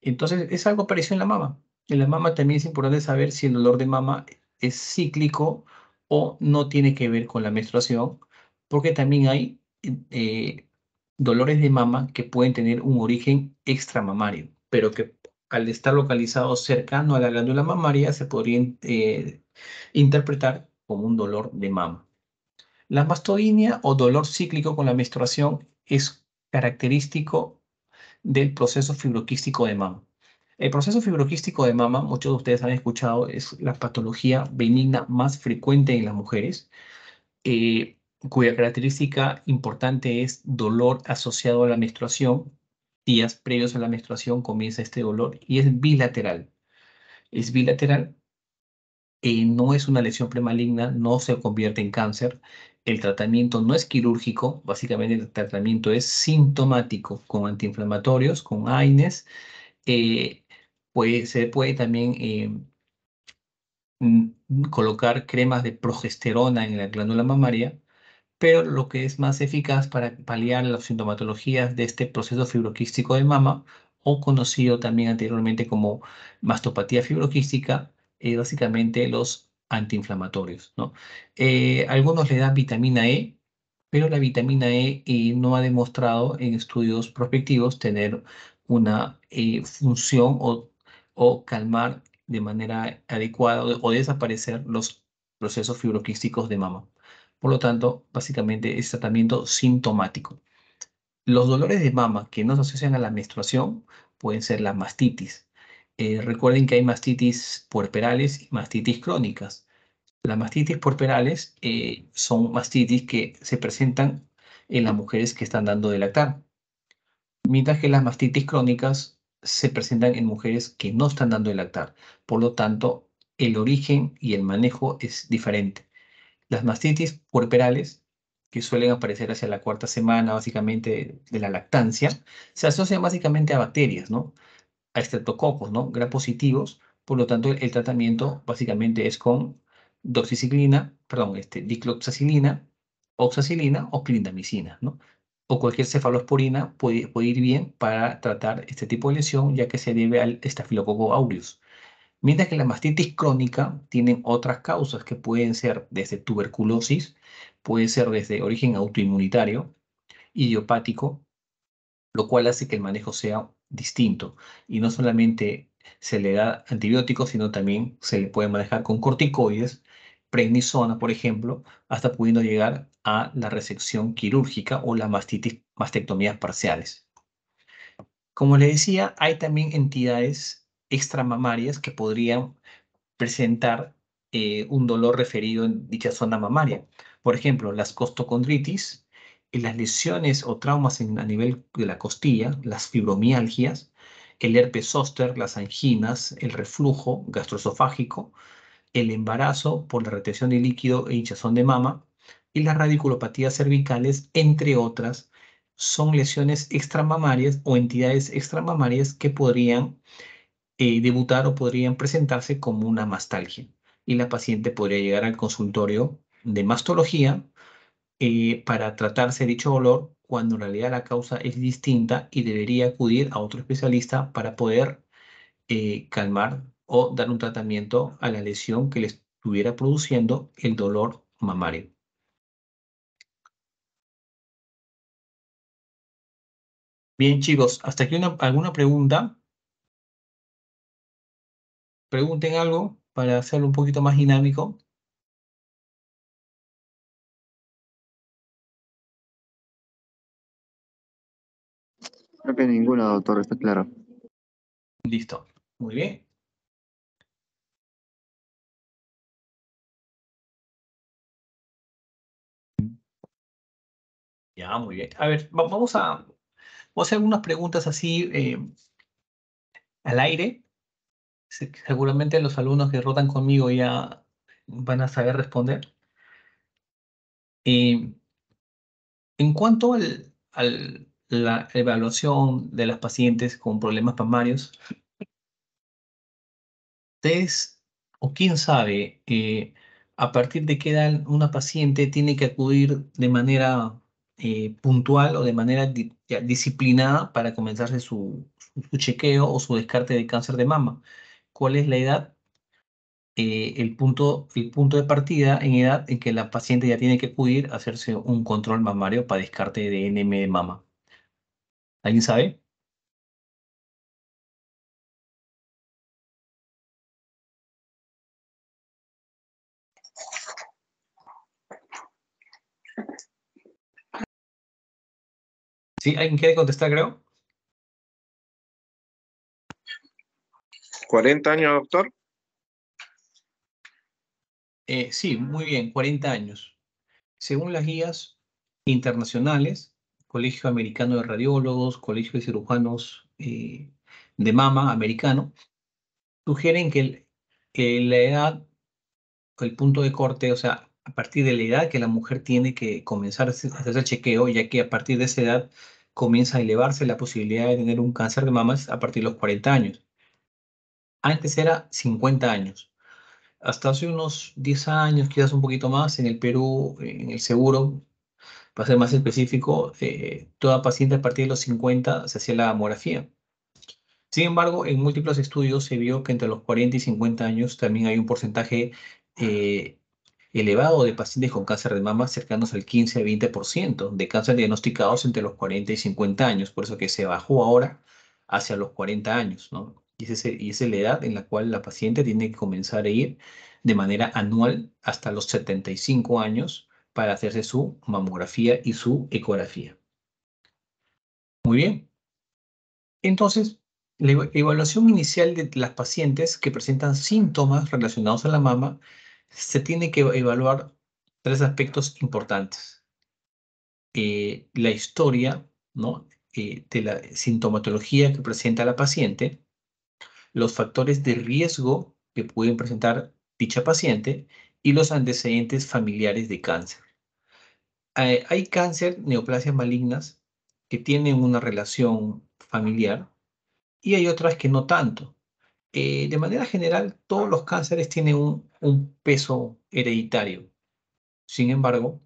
Entonces, es algo parecido en la mama. En la mama también es importante saber si el dolor de mama es cíclico o no tiene que ver con la menstruación, porque también hay dolores de mama que pueden tener un origen extramamario, pero que al estar localizados cercano a la glándula mamaria se podrían interpretar como un dolor de mama. La mastodinia o dolor cíclico con la menstruación es característico del proceso fibroquístico de mama. El proceso fibroquístico de mama, muchos de ustedes han escuchado, es la patología benigna más frecuente en las mujeres, cuya característica importante es dolor asociado a la menstruación. Días previos a la menstruación comienza este dolor y es bilateral. Es bilateral, no es una lesión premaligna, no se convierte en cáncer. El tratamiento no es quirúrgico, básicamente el tratamiento es sintomático con antiinflamatorios, con AINES. Se puede también colocar cremas de progesterona en la glándula mamaria, pero lo que es más eficaz para paliar las sintomatologías de este proceso fibroquístico de mama, o conocido también anteriormente como mastopatía fibroquística, es básicamente los antiinflamatorios, ¿no? Algunos le dan vitamina E, pero la vitamina E no ha demostrado en estudios prospectivos tener una función o calmar de manera adecuada o desaparecer los procesos fibroquísticos de mama. Por lo tanto, básicamente es tratamiento sintomático. Los dolores de mama que no se asocian a la menstruación pueden ser la mastitis. Recuerden que hay mastitis puerperales y mastitis crónicas. Las mastitis puerperales son mastitis que se presentan en las mujeres que están dando de lactar, mientras que las mastitis crónicas se presentan en mujeres que no están dando de lactar. Por lo tanto, el origen y el manejo es diferente. Las mastitis puerperales, que suelen aparecer hacia la cuarta semana, básicamente de la lactancia, se asocian básicamente a bacterias, ¿no? A estreptococos, ¿no? Gram positivos. Por lo tanto, el tratamiento básicamente es con doxiciclina, perdón, dicloxacilina, oxacilina o clindamicina, ¿no? O cualquier cefalosporina puede ir bien para tratar este tipo de lesión, ya que se debe al estafilococo aureus. Mientras que la mastitis crónica tienen otras causas que pueden ser desde tuberculosis, puede ser desde origen autoinmunitario, idiopático, lo cual hace que el manejo sea distinto. Y no solamente se le da antibióticos, sino también se le puede manejar con corticoides, prednisona, por ejemplo, hasta pudiendo llegar a la resección quirúrgica o la mastectomías parciales. Como le decía, hay también entidades extramamarias que podrían presentar un dolor referido en dicha zona mamaria. Por ejemplo, las costocondritis, las lesiones o traumas a nivel de la costilla, las fibromialgias, el herpes zóster, las anginas, el reflujo gastroesofágico, el embarazo por la retención de líquido e hinchazón de mama y las radiculopatías cervicales, entre otras, son lesiones extramamarias o entidades extramamarias que podrían debutar o podrían presentarse como una mastalgia. Y la paciente podría llegar al consultorio de mastología para tratarse dicho dolor cuando en realidad la causa es distinta y debería acudir a otro especialista para poder calmar o dar un tratamiento a la lesión que le estuviera produciendo el dolor mamario. Bien, chicos, hasta aquí alguna pregunta. Pregunten algo para hacerlo un poquito más dinámico. Creo que ninguna, doctor, está claro. Listo. Muy bien. Ya, muy bien. A ver, vamos a hacer algunas preguntas así al aire. Seguramente los alumnos que rotan conmigo ya van a saber responder. Eh, en cuanto a la evaluación de las pacientes con problemas mamarios, ustedes, o quién sabe, a partir de qué edad una paciente tiene que acudir de manera puntual o de manera ya disciplinada para comenzarse su chequeo o su descarte de cáncer de mama. ¿Cuál es la edad? El punto de partida en edad en que la paciente ya tiene que acudir a hacerse un control mamario para descarte de NM de mama. ¿Alguien sabe? ¿Sí? ¿Alguien quiere contestar, creo? 40 años, doctor. Sí, muy bien, 40 años. Según las guías internacionales, Colegio Americano de Radiólogos, Colegio de Cirujanos de Mama americano, sugieren que la edad, el punto de corte, o sea, a partir de la edad que la mujer tiene que comenzar a hacerse el chequeo, ya que a partir de esa edad comienza a elevarse la posibilidad de tener un cáncer de mamas a partir de los 40 años. Antes era 50 años. Hasta hace unos 10 años, quizás un poquito más, en el Perú, en el seguro, para ser más específico, toda paciente a partir de los 50 se hacía la mamografía. Sin embargo, en múltiples estudios se vio que entre los 40 y 50 años también hay un porcentaje eh, elevado de pacientes con cáncer de mama cercanos al 15 a 20% de cáncer diagnosticados entre los 40 y 50 años. Por eso que se bajó ahora hacia los 40 años, ¿no? Y esa es la edad en la cual la paciente tiene que comenzar a ir de manera anual hasta los 75 años para hacerse su mamografía y su ecografía. Muy bien. Entonces, la evaluación inicial de las pacientes que presentan síntomas relacionados a la mama se tiene que evaluar tres aspectos importantes. La historia, ¿no? De la sintomatología que presenta la paciente, los factores de riesgo que pueden presentar dicha paciente y los antecedentes familiares de cáncer. Hay cáncer, neoplasias malignas, que tienen una relación familiar y hay otras que no tanto. De manera general, todos los cánceres tienen un peso hereditario. Sin embargo,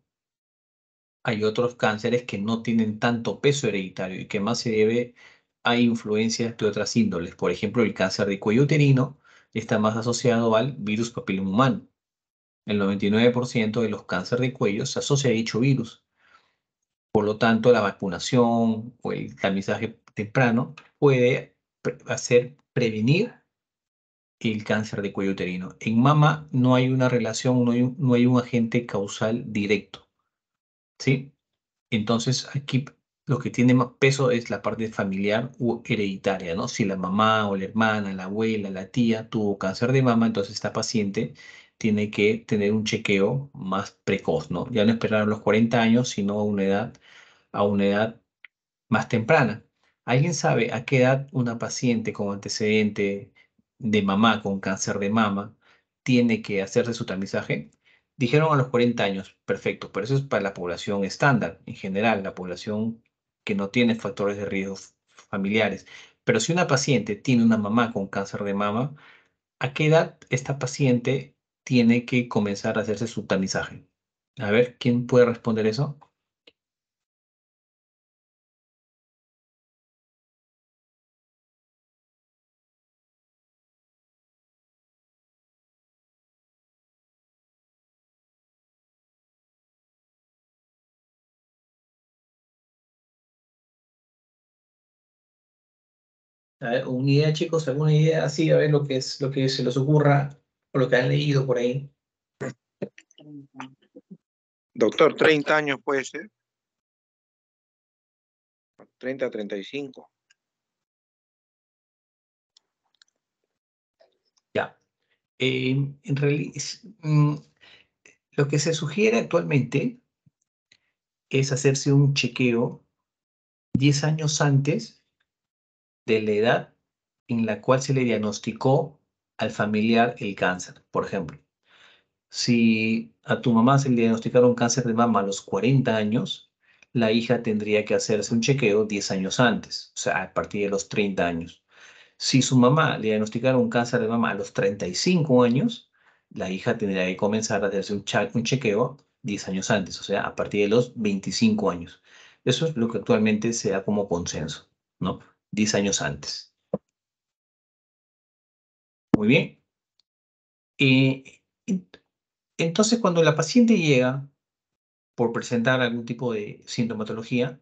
hay otros cánceres que no tienen tanto peso hereditario y que más se debe a influencias de otras índoles. Por ejemplo, el cáncer de cuello uterino está más asociado al virus papiloma humano. El 99% de los cánceres de cuello se asocia a dicho virus. Por lo tanto, la vacunación o el tamizaje temprano puede hacer prevenir el cáncer de cuello uterino. En mama no hay una relación, no hay un agente causal directo, ¿sí? Entonces, aquí lo que tiene más peso es la parte familiar u hereditaria, ¿no? Si la mamá o la hermana, la abuela, la tía tuvo cáncer de mama, entonces esta paciente tiene que tener un chequeo más precoz, ¿no? Ya no esperar a los 40 años, sino a una edad más temprana. ¿Alguien sabe a qué edad una paciente con antecedente de mamá con cáncer de mama tiene que hacerse su tamizaje? Dijeron a los 40 años, perfecto, pero eso es para la población estándar, en general, la población que no tiene factores de riesgo familiares. Pero si una paciente tiene una mamá con cáncer de mama, ¿a qué edad esta paciente tiene que comenzar a hacerse su tamizaje? A ver, ¿quién puede responder eso? A ver, una idea, chicos, alguna idea así, a ver lo que es, lo que se les ocurra o lo que han leído por ahí. Doctor, 30 años puede ser, 30 a 35. Ya. En realidad, lo que se sugiere actualmente es hacerse un chequeo 10 años antes de la edad en la cual se le diagnosticó al familiar el cáncer. Por ejemplo, si a tu mamá se le diagnosticaron cáncer de mama a los 40 años, la hija tendría que hacerse un chequeo 10 años antes, o sea, a partir de los 30 años. Si su mamá le diagnosticaron cáncer de mama a los 35 años, la hija tendría que comenzar a hacerse un chequeo 10 años antes, o sea, a partir de los 25 años. Eso es lo que actualmente se da como consenso, ¿no? 10 años antes. Muy bien. En- entonces, cuando la paciente llega por presentar algún tipo de sintomatología,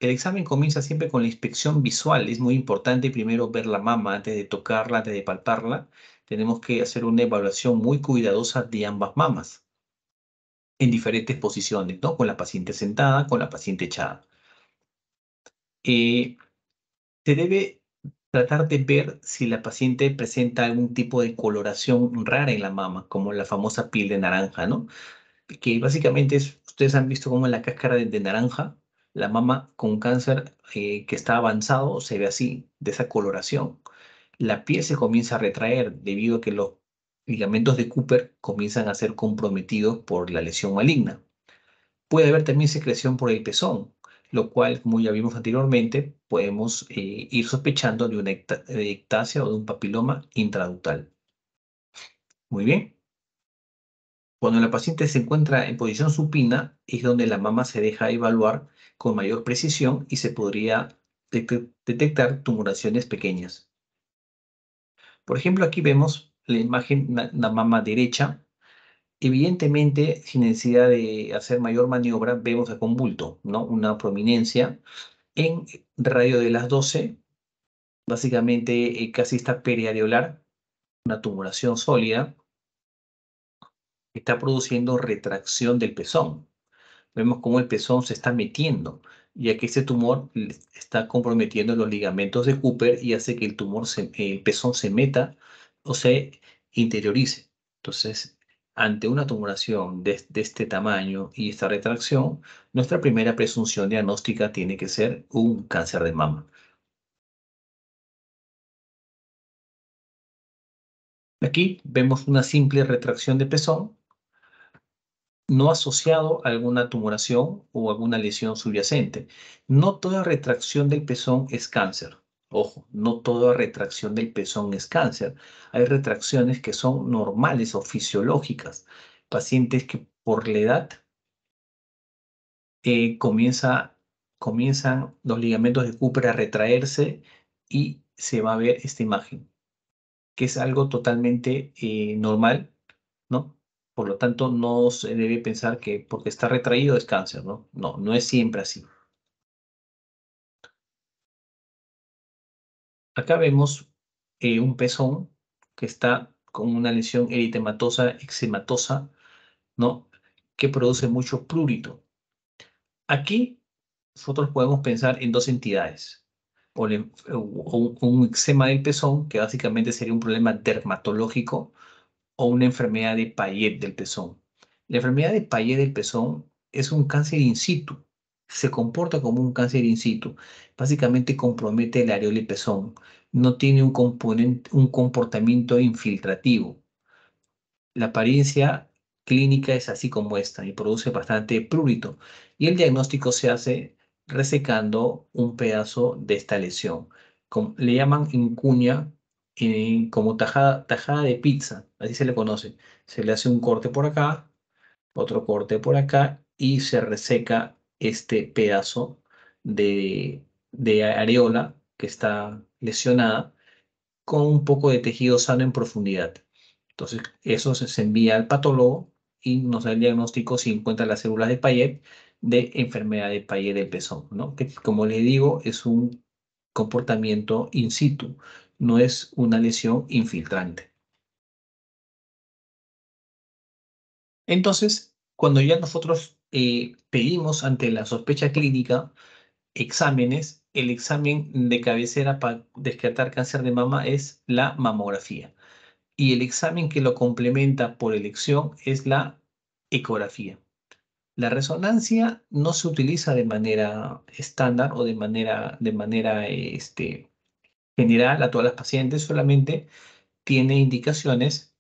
el examen comienza siempre con la inspección visual. Es muy importante primero ver la mama antes de tocarla, antes de palparla. Tenemos que hacer una evaluación muy cuidadosa de ambas mamas en diferentes posiciones, ¿no? Con la paciente sentada, con la paciente echada. Eh, Se debe tratar de ver si la paciente presenta algún tipo de coloración rara en la mama, como la famosa piel de naranja, ¿no? Que básicamente es, ustedes han visto como en la cáscara de naranja, la mama con cáncer que está avanzado se ve así, de esa coloración. La piel se comienza a retraer debido a que los ligamentos de Cooper comienzan a ser comprometidos por la lesión maligna. Puede haber también secreción por el pezón, lo cual, como ya vimos anteriormente, podemos ir sospechando de una de ectasia o de un papiloma intraductal. Muy bien. Cuando la paciente se encuentra en posición supina, es donde la mama se deja evaluar con mayor precisión y se podría detectar tumoraciones pequeñas. Por ejemplo, aquí vemos la imagen, la mama derecha. Evidentemente, sin necesidad de hacer mayor maniobra, vemos acá un bulto, ¿no? Una prominencia en radio de las 12, básicamente casi está periareolar, una tumoración sólida, que está produciendo retracción del pezón. Vemos cómo el pezón se está metiendo, ya que este tumor está comprometiendo los ligamentos de Cooper y hace que el pezón se meta o se interiorice. Entonces, ante una tumoración de este tamaño y esta retracción, nuestra primera presunción diagnóstica tiene que ser un cáncer de mama. Aquí vemos una simple retracción de pezón, no asociado a alguna tumoración o alguna lesión subyacente. No toda retracción del pezón es cáncer. Ojo, no toda retracción del pezón es cáncer. Hay retracciones que son normales o fisiológicas. Pacientes que por la edad comienzan los ligamentos de Cooper a retraerse y se va a ver esta imagen, que es algo totalmente normal, ¿no? Por lo tanto, no se debe pensar que porque está retraído es cáncer, ¿no? No, no es siempre así. Acá vemos un pezón que está con una lesión eritematosa, eczematosa, ¿no? Que produce mucho prurito. Aquí nosotros podemos pensar en dos entidades, o un eczema del pezón, que básicamente sería un problema dermatológico, o una enfermedad de Payet del pezón. La enfermedad de Payet del pezón es un cáncer in situ, se comporta como un cáncer in situ, básicamente compromete el areola del pezón, no tiene un comportamiento infiltrativo. La apariencia clínica es así como esta y produce bastante prurito. Y el diagnóstico se hace resecando un pedazo de esta lesión. Le llaman incuña como tajada de pizza, así se le conoce. Se le hace un corte por acá, otro corte por acá y se reseca este pedazo de areola que está lesionada con un poco de tejido sano en profundidad. Entonces, eso se envía al patólogo y nos da el diagnóstico si encuentra las células de Payet de enfermedad de Payet del pezón, ¿no? Que, como le digo, es un comportamiento in situ, no es una lesión infiltrante. Entonces, cuando ya nosotros pedimos ante la sospecha clínica exámenes, el examen de cabecera para descartar cáncer de mama es la mamografía. Y el examen que lo complementa por elección es la ecografía. La resonancia no se utiliza de manera estándar o de manera general a todas las pacientes, solamente tiene indicaciones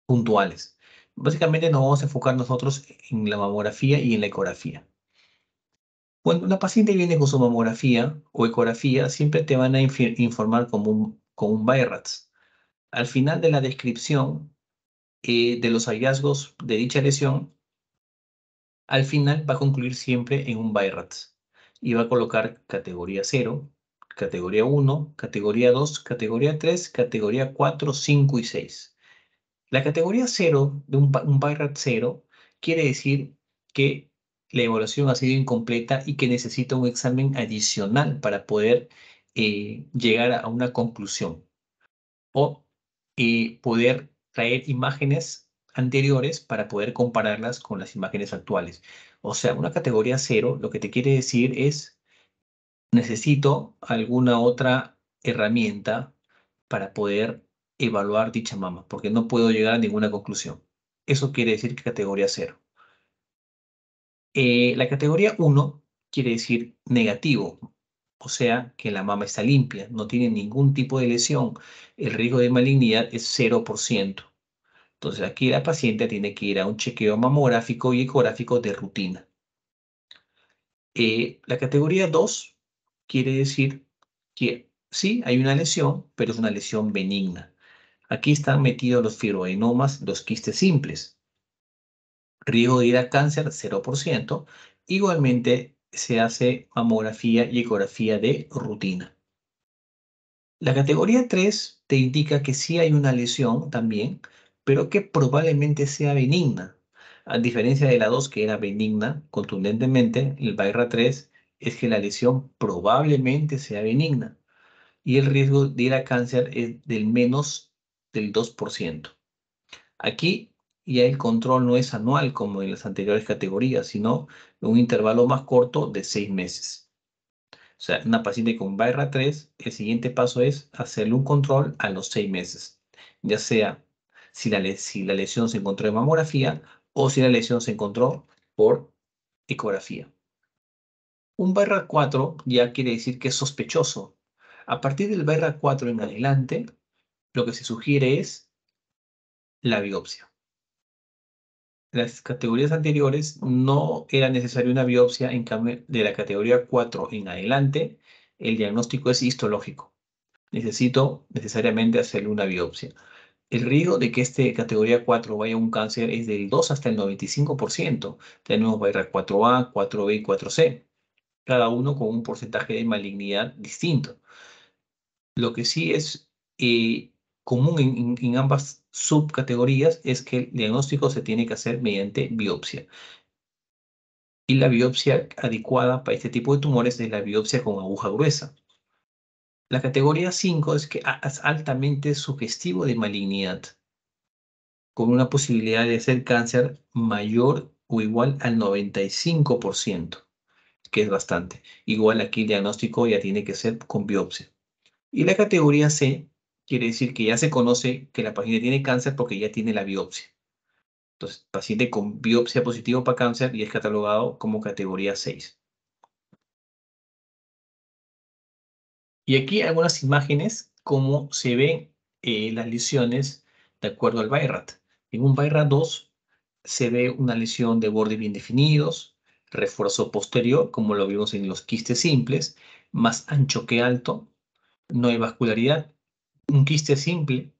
puntuales. Básicamente nos vamos a enfocar nosotros en la mamografía y en la ecografía. Cuando una paciente viene con su mamografía o ecografía, siempre te van a informar con un BI-RADS. Al final de la descripción de los hallazgos de dicha lesión, al final va a concluir siempre en un BI-RADS y va a colocar categoría 0, categoría 1, categoría 2, categoría 3, categoría 4, 5 y 6. La categoría 0 de un BI-RADS 0 quiere decir que la evaluación ha sido incompleta y que necesita un examen adicional para poder llegar a una conclusión o poder traer imágenes anteriores para poder compararlas con las imágenes actuales. O sea, una categoría 0 lo que te quiere decir es necesito alguna otra herramienta para poder evaluar dicha mama, porque no puedo llegar a ninguna conclusión. Eso quiere decir que categoría 0. La categoría 1 quiere decir negativo, o sea que la mama está limpia, no tiene ningún tipo de lesión. El riesgo de malignidad es 0%. Entonces aquí la paciente tiene que ir a un chequeo mamográfico y ecográfico de rutina. La categoría 2 quiere decir que sí, hay una lesión, pero es una lesión benigna. Aquí están metidos los fibroadenomas, los quistes simples. Riesgo de ir a cáncer, 0%. Igualmente se hace mamografía y ecografía de rutina. La categoría 3 te indica que sí hay una lesión también, pero que probablemente sea benigna. A diferencia de la 2 que era benigna, contundentemente, el BAIRA 3 es que la lesión probablemente sea benigna y el riesgo de ir a cáncer es del menos del 2%. Aquí ya el control no es anual como en las anteriores categorías, sino un intervalo más corto de 6 meses. O sea, una paciente con barra 3, el siguiente paso es hacerle un control a los 6 meses, ya sea si la lesión se encontró en mamografía o si la lesión se encontró por ecografía. Un barra 4 ya quiere decir que es sospechoso. A partir del barra 4 en adelante, lo que se sugiere es la biopsia. Las categorías anteriores no era necesaria una biopsia, en cambio de la categoría 4 en adelante, el diagnóstico es histológico. Necesito necesariamente hacerle una biopsia. El riesgo de que este categoría 4 vaya a un cáncer es del 2 hasta el 95%. Tenemos barra 4A, 4B y 4C, cada uno con un porcentaje de malignidad distinto. Lo que sí es común en ambas subcategorías es que el diagnóstico se tiene que hacer mediante biopsia. Y la biopsia adecuada para este tipo de tumores es la biopsia con aguja gruesa. La categoría 5 es que es altamente sugestivo de malignidad, con una posibilidad de hacer cáncer mayor o igual al 95%, que es bastante. Igual aquí el diagnóstico ya tiene que ser con biopsia. Y la categoría C quiere decir que ya se conoce que la paciente tiene cáncer porque ya tiene la biopsia. Entonces, paciente con biopsia positivo para cáncer y es catalogado como categoría 6. Y aquí algunas imágenes, cómo se ven las lesiones de acuerdo al BI-RAT. En un BI-RAT 2 se ve una lesión de bordes bien definidos, refuerzo posterior, como lo vimos en los quistes simples, más ancho que alto, no hay vascularidad. Un quiste simple,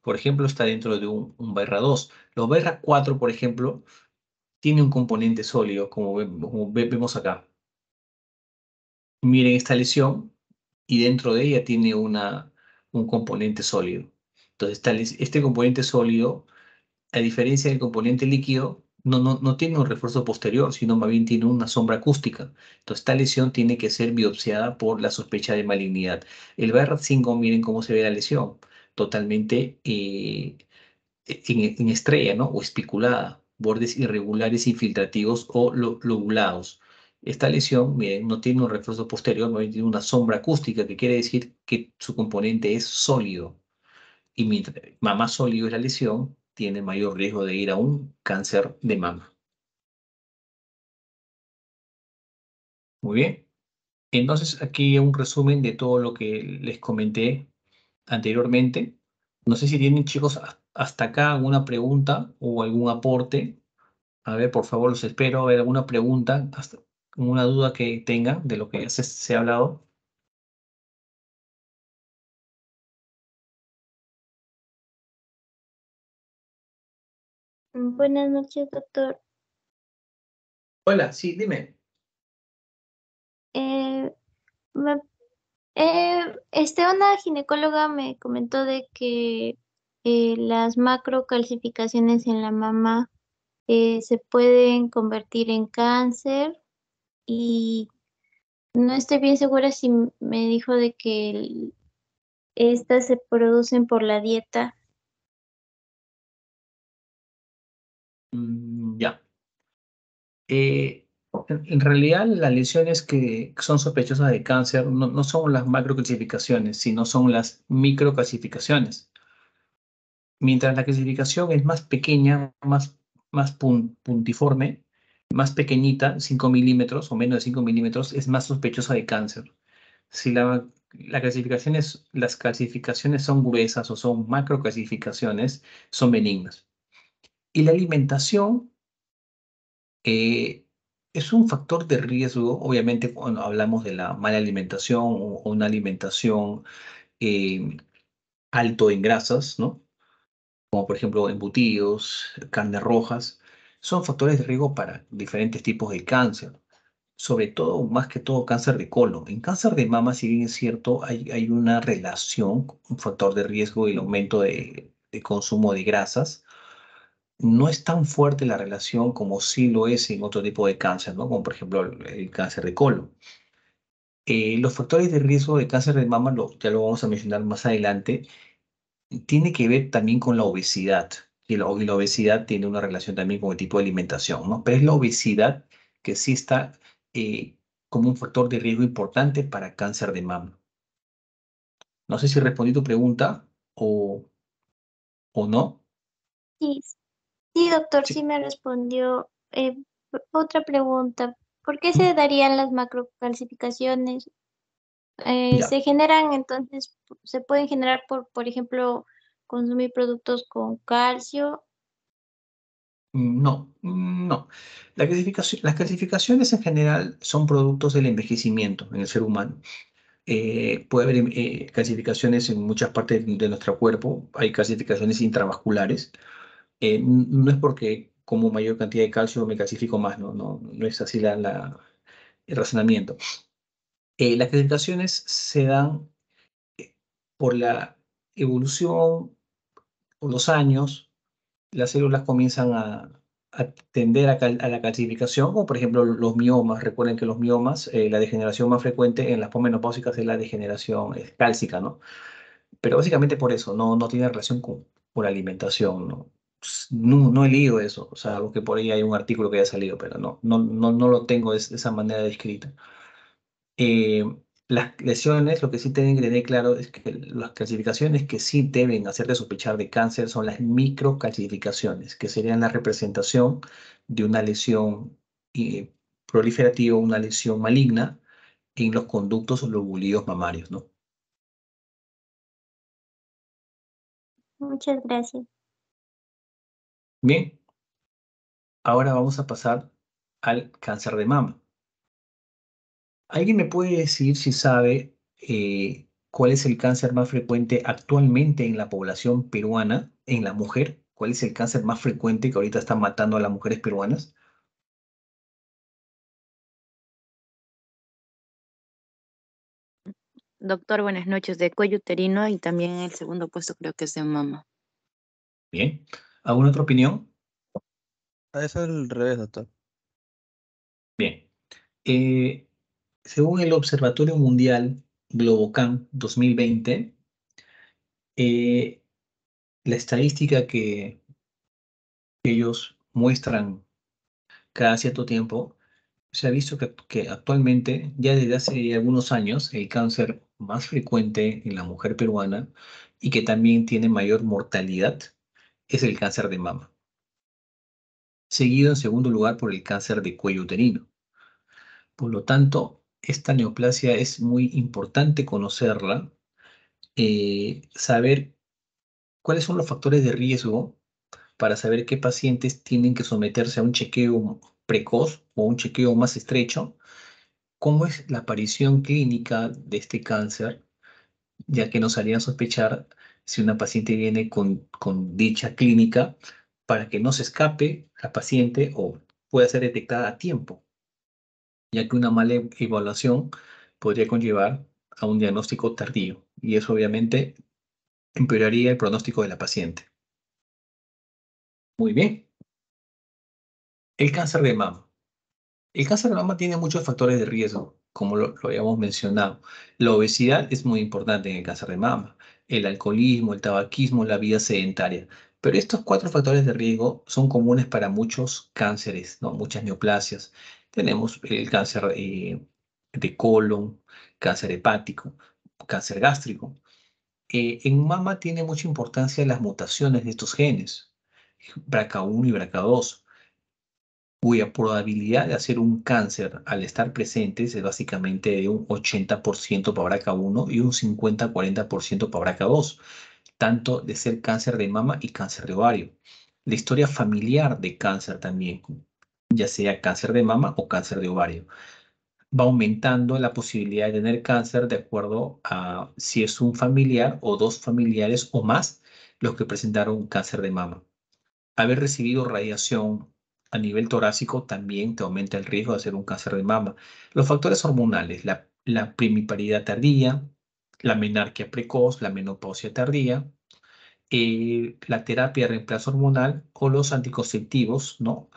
por ejemplo, está dentro de un BI-RAT 2. Los BI-RAT 4, por ejemplo, tiene un componente sólido, como vemos acá. Miren esta lesión y dentro de ella tiene un componente sólido. Entonces, este componente sólido, a diferencia del componente líquido, no tiene un refuerzo posterior, sino más bien tiene una sombra acústica. Entonces, esta lesión tiene que ser biopsiada por la sospecha de malignidad. El BRAF5, miren cómo se ve la lesión, totalmente en estrella, ¿no? O espiculada, bordes irregulares infiltrativos o lobulados. Esta lesión, miren, no tiene un refuerzo posterior, no tiene una sombra acústica, que quiere decir que su componente es sólido. Y mientras más sólido es la lesión, tiene mayor riesgo de ir a un cáncer de mama. Muy bien. Entonces, aquí un resumen de todo lo que les comenté anteriormente. No sé si tienen, chicos, hasta acá alguna pregunta o algún aporte. A ver, por favor, los espero. A ver, alguna pregunta, alguna duda que tengan de lo que ya se ha hablado. Buenas noches, doctor. Hola, sí, dime. Eh, me- una ginecóloga me comentó de que las macrocalcificaciones en la mama se pueden convertir en cáncer y no estoy bien segura si me dijo de que estas se producen por la dieta. Ya. En realidad, las lesiones que son sospechosas de cáncer no son las macrocalcificaciones, sino son las microcalcificaciones. Mientras la clasificación es más pequeña, más puntiforme, más pequeñita, 5 milímetros o menos de 5 milímetros, es más sospechosa de cáncer. Si las clasificaciones son gruesas o son macroclasificaciones, son benignas. Y la alimentación es un factor de riesgo, obviamente, cuando hablamos de la mala alimentación o una alimentación eh, alto en grasas, ¿no? Como por ejemplo embutidos, carnes rojas, son factores de riesgo para diferentes tipos de cáncer, sobre todo, más que todo, cáncer de colon. En cáncer de mama, si bien es cierto, hay una relación, un factor de riesgo y el aumento de consumo de grasas. No es tan fuerte la relación como sí lo es en otro tipo de cáncer, ¿no? Como por ejemplo el cáncer de colon. Los factores de riesgo de cáncer de mama, ya lo vamos a mencionar más adelante, tiene que ver también con la obesidad. Y la obesidad tiene una relación también con el tipo de alimentación, ¿no? Pero es la obesidad que sí está como un factor de riesgo importante para cáncer de mama. No sé si respondí tu pregunta o no. Sí, sí, doctor, sí Sí, me respondió. Otra pregunta, ¿por qué se darían las macrocalcificaciones? ya. Se generan entonces, se pueden generar por ejemplo, consumir productos con calcio. No, no. Las calcificaciones en general son productos del envejecimiento en el ser humano. Puede haber calcificaciones en muchas partes de nuestro cuerpo. Hay calcificaciones intravasculares. No es porque como mayor cantidad de calcio me calcifico más, no, no, no es así el razonamiento. Las calcificaciones se dan por la evolución, por los años. Las células comienzan a tender a la calcificación, como por ejemplo los miomas. Recuerden que los miomas, la degeneración más frecuente en las posmenopáusicas es la degeneración cálcica, ¿no? Pero básicamente por eso, no, no tiene relación con la alimentación, ¿no? No, no he leído eso, o sea, algo que por ahí hay un artículo que haya salido, pero no, no, no, no lo tengo de esa manera descrita. Eh, las lesiones, lo que sí tienen que tener claro es que las calcificaciones que sí deben hacerte sospechar de cáncer son las microcalcificaciones, que serían la representación de una lesión eh, proliferativa, una lesión maligna en los conductos o lobulídeos mamarios, ¿no? Muchas gracias. Bien, ahora vamos a pasar al cáncer de mama. ¿Alguien me puede decir si sabe cuál es el cáncer más frecuente actualmente en la población peruana, en la mujer? ¿Cuál es el cáncer más frecuente que ahorita está matando a las mujeres peruanas? Doctor, buenas noches. De cuello uterino y también el segundo puesto creo que es de mama. Bien. ¿Alguna otra opinión? Es al revés, doctor. Bien. Eh, Según el Observatorio Mundial Globocan 2020, eh, la estadística que ellos muestran cada cierto tiempo, se ha visto que actualmente, ya desde hace algunos años, el cáncer más frecuente en la mujer peruana y que también tiene mayor mortalidad es el cáncer de mama, seguido en segundo lugar por el cáncer de cuello uterino. Por lo tanto, esta neoplasia es muy importante conocerla, saber cuáles son los factores de riesgo para saber qué pacientes tienen que someterse a un chequeo precoz o un chequeo más estrecho. ¿Cómo es la aparición clínica de este cáncer? Ya que nos harían sospechar si una paciente viene con dicha clínica para que no se escape la paciente o pueda ser detectada a tiempo, ya que una mala evaluación podría conllevar a un diagnóstico tardío y eso obviamente empeoraría el pronóstico de la paciente. Muy bien. El cáncer de mama. El cáncer de mama tiene muchos factores de riesgo, como lo habíamos mencionado. La obesidad es muy importante en el cáncer de mama, el alcoholismo, el tabaquismo, la vida sedentaria. Pero estos cuatro factores de riesgo son comunes para muchos cánceres, ¿no? Muchas neoplasias. Tenemos el cáncer de colon, cáncer hepático, cáncer gástrico. En mama tiene mucha importancia las mutaciones de estos genes, BRCA1 y BRCA2 cuya probabilidad de hacer un cáncer al estar presentes es básicamente de un 80% para BRCA1 y un 50-40% para BRCA2, tanto de ser cáncer de mama y cáncer de ovario. La historia familiar de cáncer también, ya sea cáncer de mama o cáncer de ovario, va aumentando la posibilidad de tener cáncer de acuerdo a si es un familiar o dos familiares o más los que presentaron cáncer de mama. Haber recibido radiación a nivel torácico también te aumenta el riesgo de hacer un cáncer de mama. Los factores hormonales, la primiparidad tardía, la menarquia precoz, la menopausia tardía, la terapia de reemplazo hormonal o los anticonceptivos, ¿no?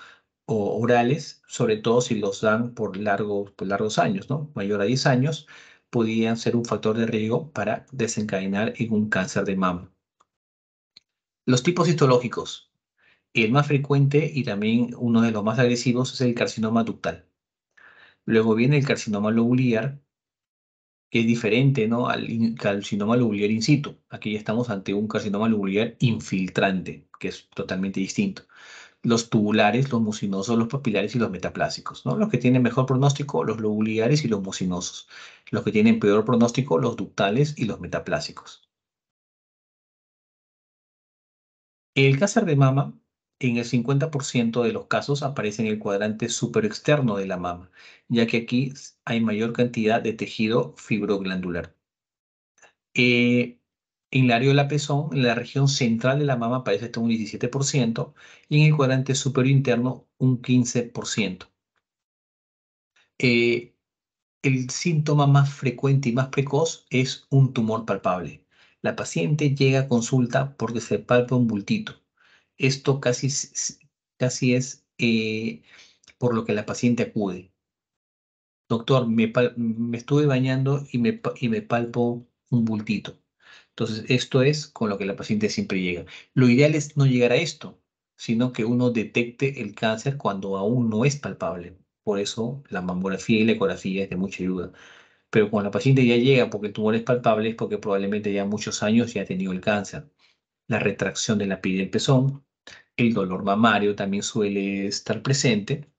O orales, sobre todo si los dan por largos años, ¿no? Mayor a 10 años, podrían ser un factor de riesgo para desencadenar en un cáncer de mama. Los tipos histológicos. El más frecuente y también uno de los más agresivos es el carcinoma ductal. Luego viene el carcinoma lobular, que es diferente, ¿no? Al carcinoma lobular in situ. Aquí ya estamos ante un carcinoma lobular infiltrante, que es totalmente distinto. Los tubulares, los mucinosos, los papilares y los metaplásicos, ¿no? Los que tienen mejor pronóstico, los lobulares y los mucinosos. Los que tienen peor pronóstico, los ductales y los metaplásicos. El cáncer de mama, en el 50% de los casos, aparece en el cuadrante superexterno de la mama, ya que aquí hay mayor cantidad de tejido fibroglandular. En la areola pezón, en la región central de la mama aparece hasta un 17% y en el cuadrante superior interno un 15%. Eh, el síntoma más frecuente y más precoz es un tumor palpable. La paciente llega a consulta porque se palpa un bultito. Esto casi es por lo que la paciente acude. Doctor, me estuve bañando y me palpo un bultito. Entonces, esto es con lo que la paciente siempre llega. Lo ideal es no llegar a esto, sino que uno detecte el cáncer cuando aún no es palpable. Por eso la mamografía y la ecografía es de mucha ayuda. Pero cuando la paciente ya llega porque el tumor es palpable es porque probablemente ya muchos años ya ha tenido el cáncer. La retracción de la piel del pezón, el dolor mamario también suele estar presente.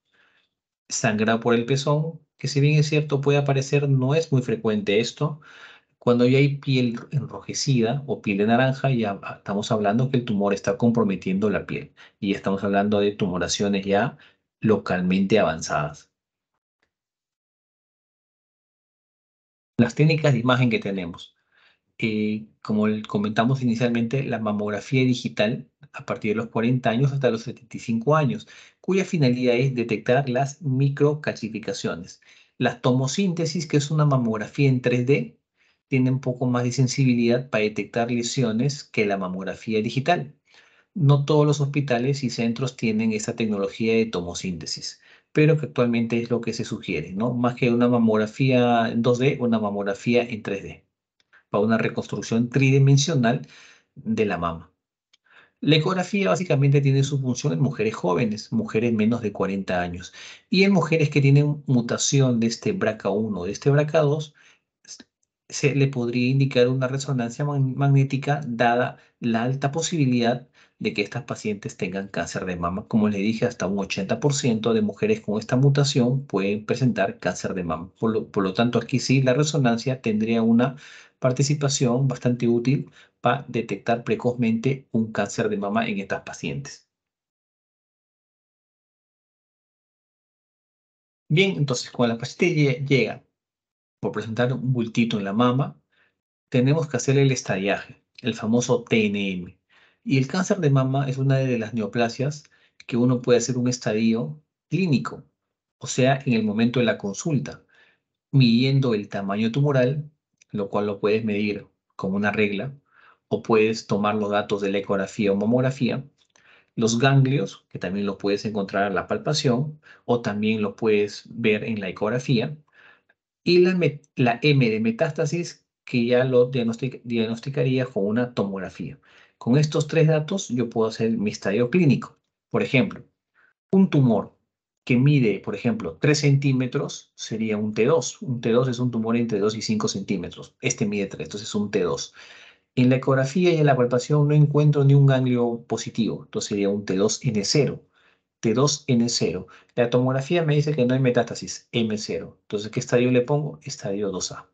Sangrado por el pezón, que si bien es cierto puede aparecer, no es muy frecuente esto. Cuando ya hay piel enrojecida o piel de naranja, ya estamos hablando que el tumor está comprometiendo la piel y estamos hablando de tumoraciones ya localmente avanzadas. Las técnicas de imagen que tenemos. Como comentamos inicialmente, la mamografía digital a partir de los 40 años hasta los 75 años, cuya finalidad es detectar las microcalcificaciones. La tomosíntesis, que es una mamografía en 3D, tiene un poco más de sensibilidad para detectar lesiones que la mamografía digital. No todos los hospitales y centros tienen esa tecnología de tomosíntesis, pero que actualmente es lo que se sugiere, ¿no? Más que una mamografía en 2D, una mamografía en 3D para una reconstrucción tridimensional de la mama. La ecografía básicamente tiene su función en mujeres jóvenes, mujeres menos de 40 años, y en mujeres que tienen mutación de este BRCA1 o de este BRCA2, se le podría indicar una resonancia magnética dada la alta posibilidad de que estas pacientes tengan cáncer de mama. Como les dije, hasta un 80% de mujeres con esta mutación pueden presentar cáncer de mama. Por lo tanto, aquí sí la resonancia tendría una participación bastante útil para detectar precozmente un cáncer de mama en estas pacientes. Bien, entonces cuando la paciente llega por presentar un bultito en la mama, tenemos que hacer el estadiaje, el famoso TNM. Y el cáncer de mama es una de las neoplasias que uno puede hacer un estadio clínico, o sea, en el momento de la consulta, midiendo el tamaño tumoral, lo cual lo puedes medir con una regla, o puedes tomar los datos de la ecografía o mamografía, los ganglios, que también los puedes encontrar a la palpación, o también lo puedes ver en la ecografía, y la M de metástasis que ya lo diagnosticaría con una tomografía. Con estos tres datos yo puedo hacer mi estadio clínico. Por ejemplo, un tumor que mide, por ejemplo, 3 centímetros sería un T2. Un T2 es un tumor entre 2 y 5 centímetros. Este mide 3, entonces es un T2. En la ecografía y en la palpación no encuentro ni un ganglio positivo, entonces sería un T2N0. T2N0. La tomografía me dice que no hay metástasis, M0. Entonces, ¿qué estadio le pongo? Estadio 2A.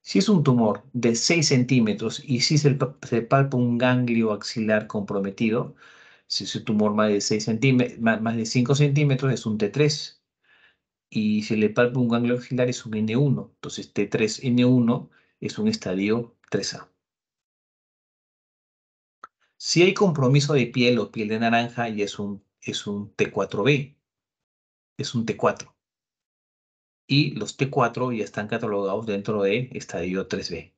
Si es un tumor de 6 centímetros y si se palpa un ganglio axilar comprometido, si es un tumor más de 6 centímetros, más de 5 centímetros, es un T3. Y si le palpa un ganglio axilar es un N1. Entonces, T3N1 es un estadio 3A. Si hay compromiso de piel o piel de naranja, y es un T4B, es un T4. Y los T4 ya están catalogados dentro de estadio 3B.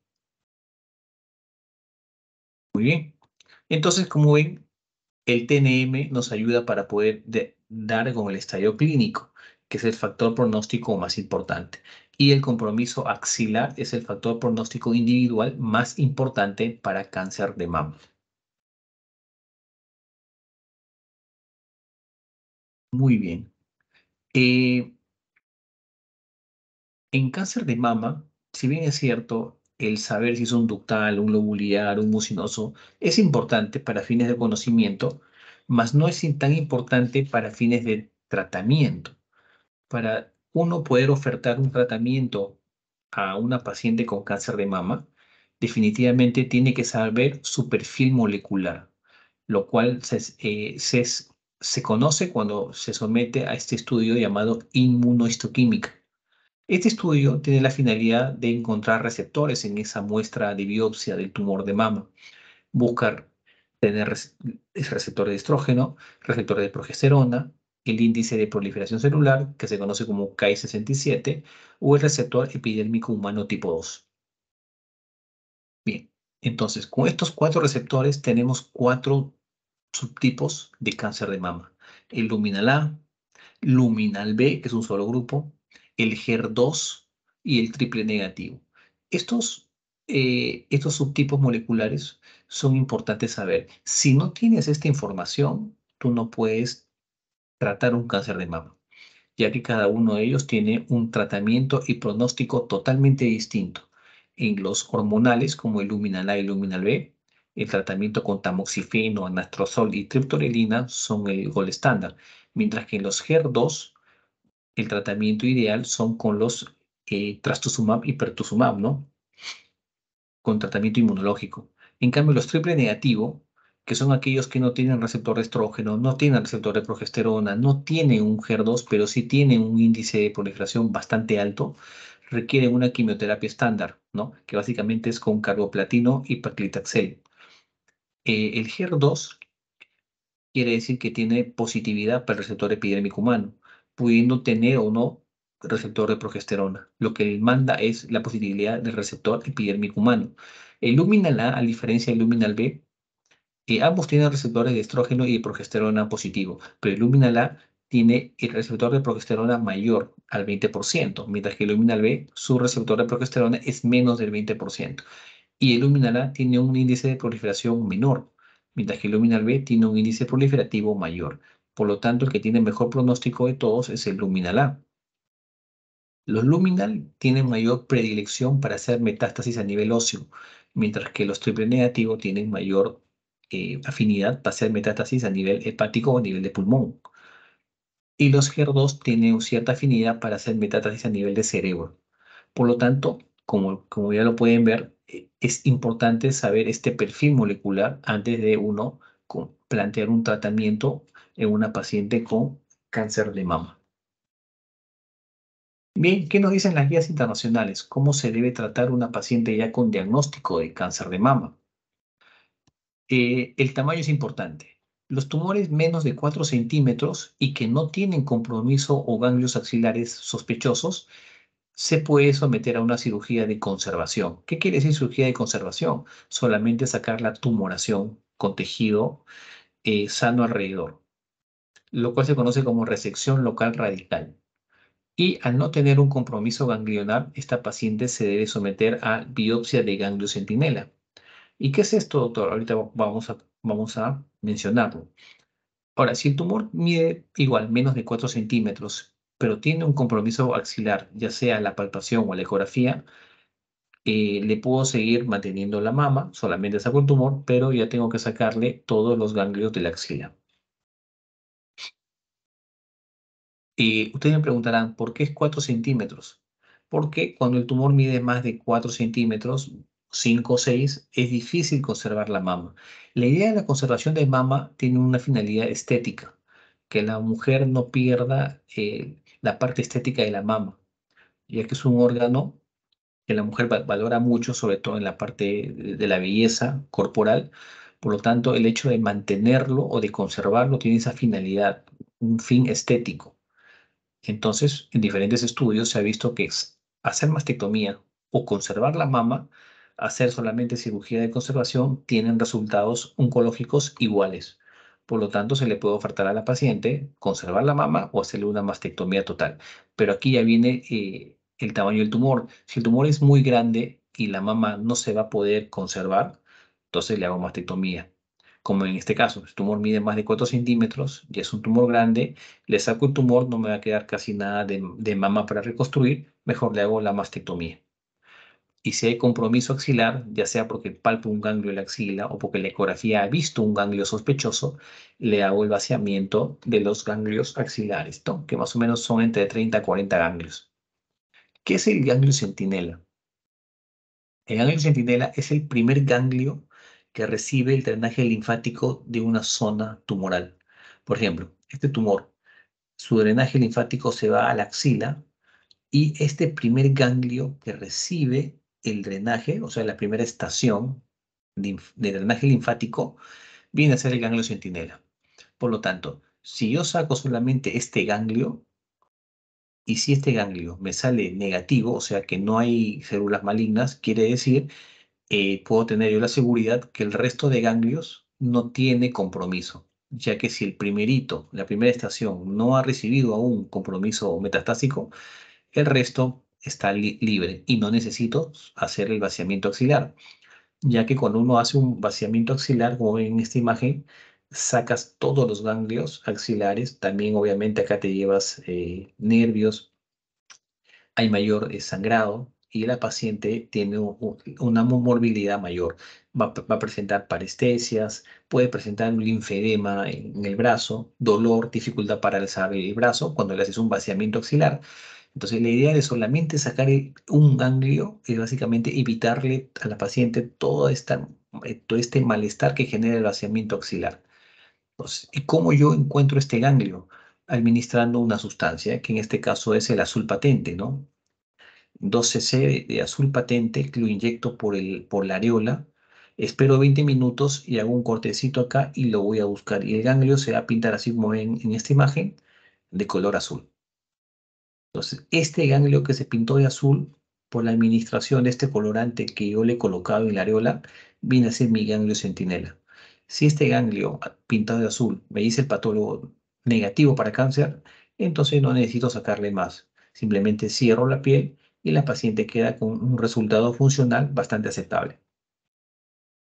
Muy bien. Entonces, como ven, el TNM nos ayuda para poder dar con el estadio clínico, que es el factor pronóstico más importante. Y el compromiso axilar es el factor pronóstico individual más importante para cáncer de mama. Muy bien. En cáncer de mama, si bien es cierto, el saber si es un ductal, un lobular, un mucinoso, es importante para fines de conocimiento, mas no es tan importante para fines de tratamiento. Para uno poder ofertar un tratamiento a una paciente con cáncer de mama, definitivamente tiene que saber su perfil molecular, lo cual se conoce cuando se somete a este estudio llamado inmunohistoquímica. Este estudio tiene la finalidad de encontrar receptores en esa muestra de biopsia del tumor de mama. Buscar tener receptores de estrógeno, receptores de progesterona, el índice de proliferación celular, que se conoce como Ki-67, o el receptor epidérmico humano tipo 2. Bien, entonces, con estos 4 receptores tenemos 4 subtipos de cáncer de mama. El luminal A, luminal B, que es un solo grupo, el HER2 y el triple negativo. Estos subtipos moleculares son importantes saber. Si no tienes esta información, tú no puedes tratar un cáncer de mama, ya que cada uno de ellos tiene un tratamiento y pronóstico totalmente distinto. En los hormonales, como el luminal A y el luminal B, el tratamiento con tamoxifeno, anastrozol y triptorelina son el gold estándar, mientras que en los HER2 el tratamiento ideal son con los trastuzumab y pertuzumab, ¿no? Con tratamiento inmunológico. En cambio, los triple negativo, que son aquellos que no tienen receptor de estrógeno, no tienen receptor de progesterona, no tienen un HER2, pero sí tienen un índice de proliferación bastante alto, requieren una quimioterapia estándar, ¿no? Que básicamente es con carboplatino y paclitaxel. El HER2 quiere decir que tiene positividad para el receptor epidérmico humano, pudiendo tener o no receptor de progesterona. Lo que manda es la positividad del receptor epidérmico humano. El luminal A, a diferencia del luminal B, ambos tienen receptores de estrógeno y de progesterona positivo, pero el luminal A tiene el receptor de progesterona mayor al 20%, mientras que el luminal B, su receptor de progesterona es menos del 20%. Y el luminal A tiene un índice de proliferación menor, mientras que el luminal B tiene un índice proliferativo mayor. Por lo tanto, el que tiene mejor pronóstico de todos es el luminal A. Los luminal tienen mayor predilección para hacer metástasis a nivel óseo, mientras que los triple negativo tienen mayor afinidad para hacer metástasis a nivel hepático o a nivel de pulmón. Y los HER2 tienen cierta afinidad para hacer metástasis a nivel de cerebro. Por lo tanto, como ya lo pueden ver, es importante saber este perfil molecular antes de uno plantear un tratamiento en una paciente con cáncer de mama. Bien, ¿qué nos dicen las guías internacionales? ¿Cómo se debe tratar una paciente ya con diagnóstico de cáncer de mama? El tamaño es importante. Los tumores menos de 4 centímetros y que no tienen compromiso o ganglios axilares sospechosos se puede someter a una cirugía de conservación. ¿Qué quiere decir cirugía de conservación? Solamente sacar la tumoración con tejido sano alrededor, lo cual se conoce como resección local radical. Y al no tener un compromiso ganglionar, esta paciente se debe someter a biopsia de ganglio centinela. ¿Y qué es esto, doctor? Ahorita vamos a mencionarlo. Ahora, si el tumor mide igual menos de 4 centímetros, pero tiene un compromiso axilar, ya sea la palpación o la ecografía, le puedo seguir manteniendo la mama, solamente saco el tumor, pero ya tengo que sacarle todos los ganglios de la axila. Ustedes me preguntarán, ¿por qué es 4 centímetros? Porque cuando el tumor mide más de 4 centímetros, 5 o 6, es difícil conservar la mama. La idea de la conservación de mama tiene una finalidad estética, que la mujer no pierda la parte estética de la mama, ya que es un órgano que la mujer valora mucho, sobre todo en la parte de la belleza corporal. Por lo tanto, el hecho de mantenerlo o de conservarlo tiene esa finalidad, un fin estético. Entonces, en diferentes estudios se ha visto que hacer mastectomía o conservar la mama, hacer solamente cirugía de conservación, tienen resultados oncológicos iguales. Por lo tanto, se le puede ofertar a la paciente conservar la mama o hacerle una mastectomía total. Pero aquí ya viene el tamaño del tumor. Si el tumor es muy grande y la mama no se va a poder conservar, entonces le hago mastectomía. como en este caso, el tumor mide más de 4 centímetros, ya es un tumor grande, le saco el tumor, no me va a quedar casi nada de mama para reconstruir, mejor le hago la mastectomía. Y si hay compromiso axilar, ya sea porque palpo un ganglio de la axila o porque la ecografía ha visto un ganglio sospechoso, le hago el vaciamiento de los ganglios axilares, ¿no? Que más o menos son entre 30 a 40 ganglios. ¿Qué es el ganglio centinela? El ganglio centinela es el primer ganglio que recibe el drenaje linfático de una zona tumoral. Por ejemplo, este tumor, su drenaje linfático se va a la axila y este primer ganglio que recibe el drenaje, o sea, la primera estación de drenaje linfático, viene a ser el ganglio centinela. Por lo tanto, si yo saco solamente este ganglio, y si este ganglio me sale negativo, o sea que no hay células malignas, quiere decir, puedo tener yo la seguridad que el resto de ganglios no tiene compromiso, ya que si el primerito, la primera estación, no ha recibido aún compromiso metastásico, el resto está libre y no necesito hacer el vaciamiento axilar, ya que cuando uno hace un vaciamiento axilar, como ven en esta imagen, sacas todos los ganglios axilares. También obviamente acá te llevas nervios, hay mayor sangrado y la paciente tiene una morbilidad mayor. Va a presentar parestesias, puede presentar un linfedema en el brazo, dolor, dificultad para alzar el brazo cuando le haces un vaciamiento axilar. Entonces, la idea de solamente sacar un ganglio es básicamente evitarle a la paciente todo este malestar que genera el vaciamiento axilar. Entonces, ¿y cómo yo encuentro este ganglio? Administrando una sustancia, que en este caso es el azul patente, ¿no? 2 cc de azul patente que lo inyecto por la areola, espero 20 minutos y hago un cortecito acá y lo voy a buscar. Y el ganglio se va a pintar así como ven en esta imagen, de color azul. Entonces, este ganglio que se pintó de azul por la administración de este colorante que yo le he colocado en la areola, viene a ser mi ganglio centinela. Si este ganglio pintado de azul me dice el patólogo negativo para cáncer, entonces no necesito sacarle más. Simplemente cierro la piel y la paciente queda con un resultado funcional bastante aceptable.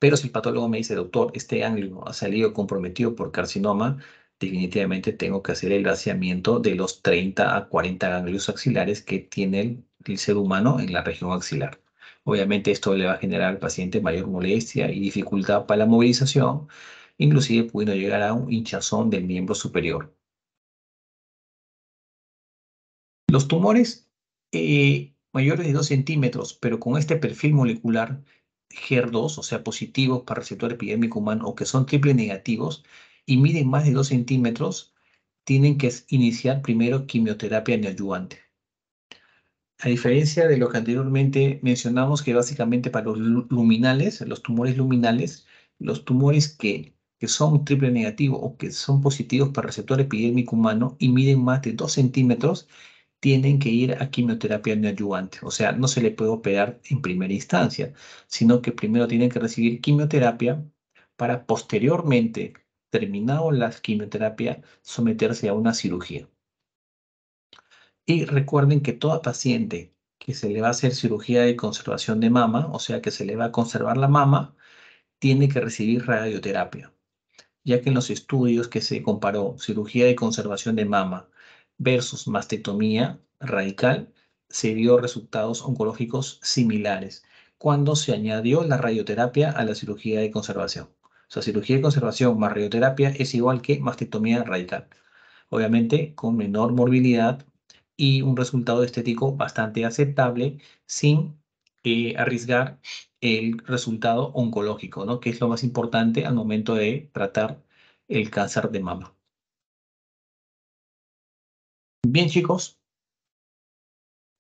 Pero si el patólogo me dice, doctor, este ganglio ha salido comprometido por carcinoma, definitivamente tengo que hacer el vaciamiento de los 30 a 40 ganglios axilares que tiene el ser humano en la región axilar. Obviamente esto le va a generar al paciente mayor molestia y dificultad para la movilización, inclusive pudiendo llegar a un hinchazón del miembro superior. Los tumores mayores de 2 centímetros, pero con este perfil molecular HER2, o sea, positivos para receptor epidérmico humano o que son triple negativos y miden más de 2 centímetros, tienen que iniciar primero quimioterapia neoadyuvante. A diferencia de lo que anteriormente mencionamos, que básicamente para los luminales, los tumores luminales, los tumores que son triple negativo o que son positivos para receptor epidérmico humano y miden más de 2 centímetros, tienen que ir a quimioterapia neoadyuvante. O sea, no se le puede operar en primera instancia, sino que primero tienen que recibir quimioterapia para posteriormente, terminado la quimioterapia, someterse a una cirugía. Y recuerden que toda paciente que se le va a hacer cirugía de conservación de mama, o sea que se le va a conservar la mama, tiene que recibir radioterapia, ya que en los estudios que se comparó cirugía de conservación de mama versus mastectomía radical, se vio resultados oncológicos similares cuando se añadió la radioterapia a la cirugía de conservación. O sea, cirugía de conservación más radioterapia es igual que mastectomía radical. Obviamente con menor morbilidad y un resultado estético bastante aceptable sin arriesgar el resultado oncológico, ¿no? Que es lo más importante al momento de tratar el cáncer de mama. Bien, chicos,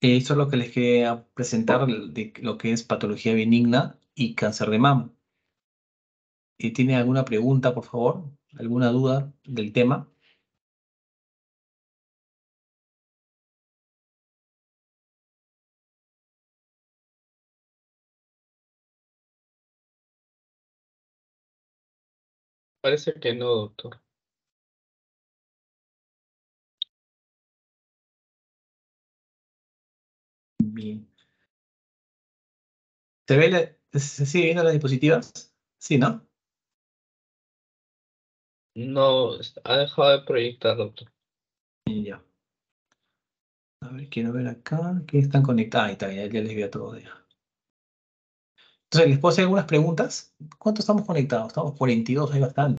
eso es lo que les quería presentar de lo que es patología benigna y cáncer de mama. ¿Tiene alguna pregunta, por favor? ¿Alguna duda del tema? Parece que no, doctor. Bien. ¿Se sigue viendo las diapositivas? Sí, ¿no? No, ha dejado de proyectar, doctor. Ya. A ver, quiero ver acá. ¿Quién están conectados? Ahí está, ya les vi a todos. Ya. Entonces, ¿les puedo hacer algunas preguntas? ¿Cuántos estamos conectados? Estamos 42, hay bastante.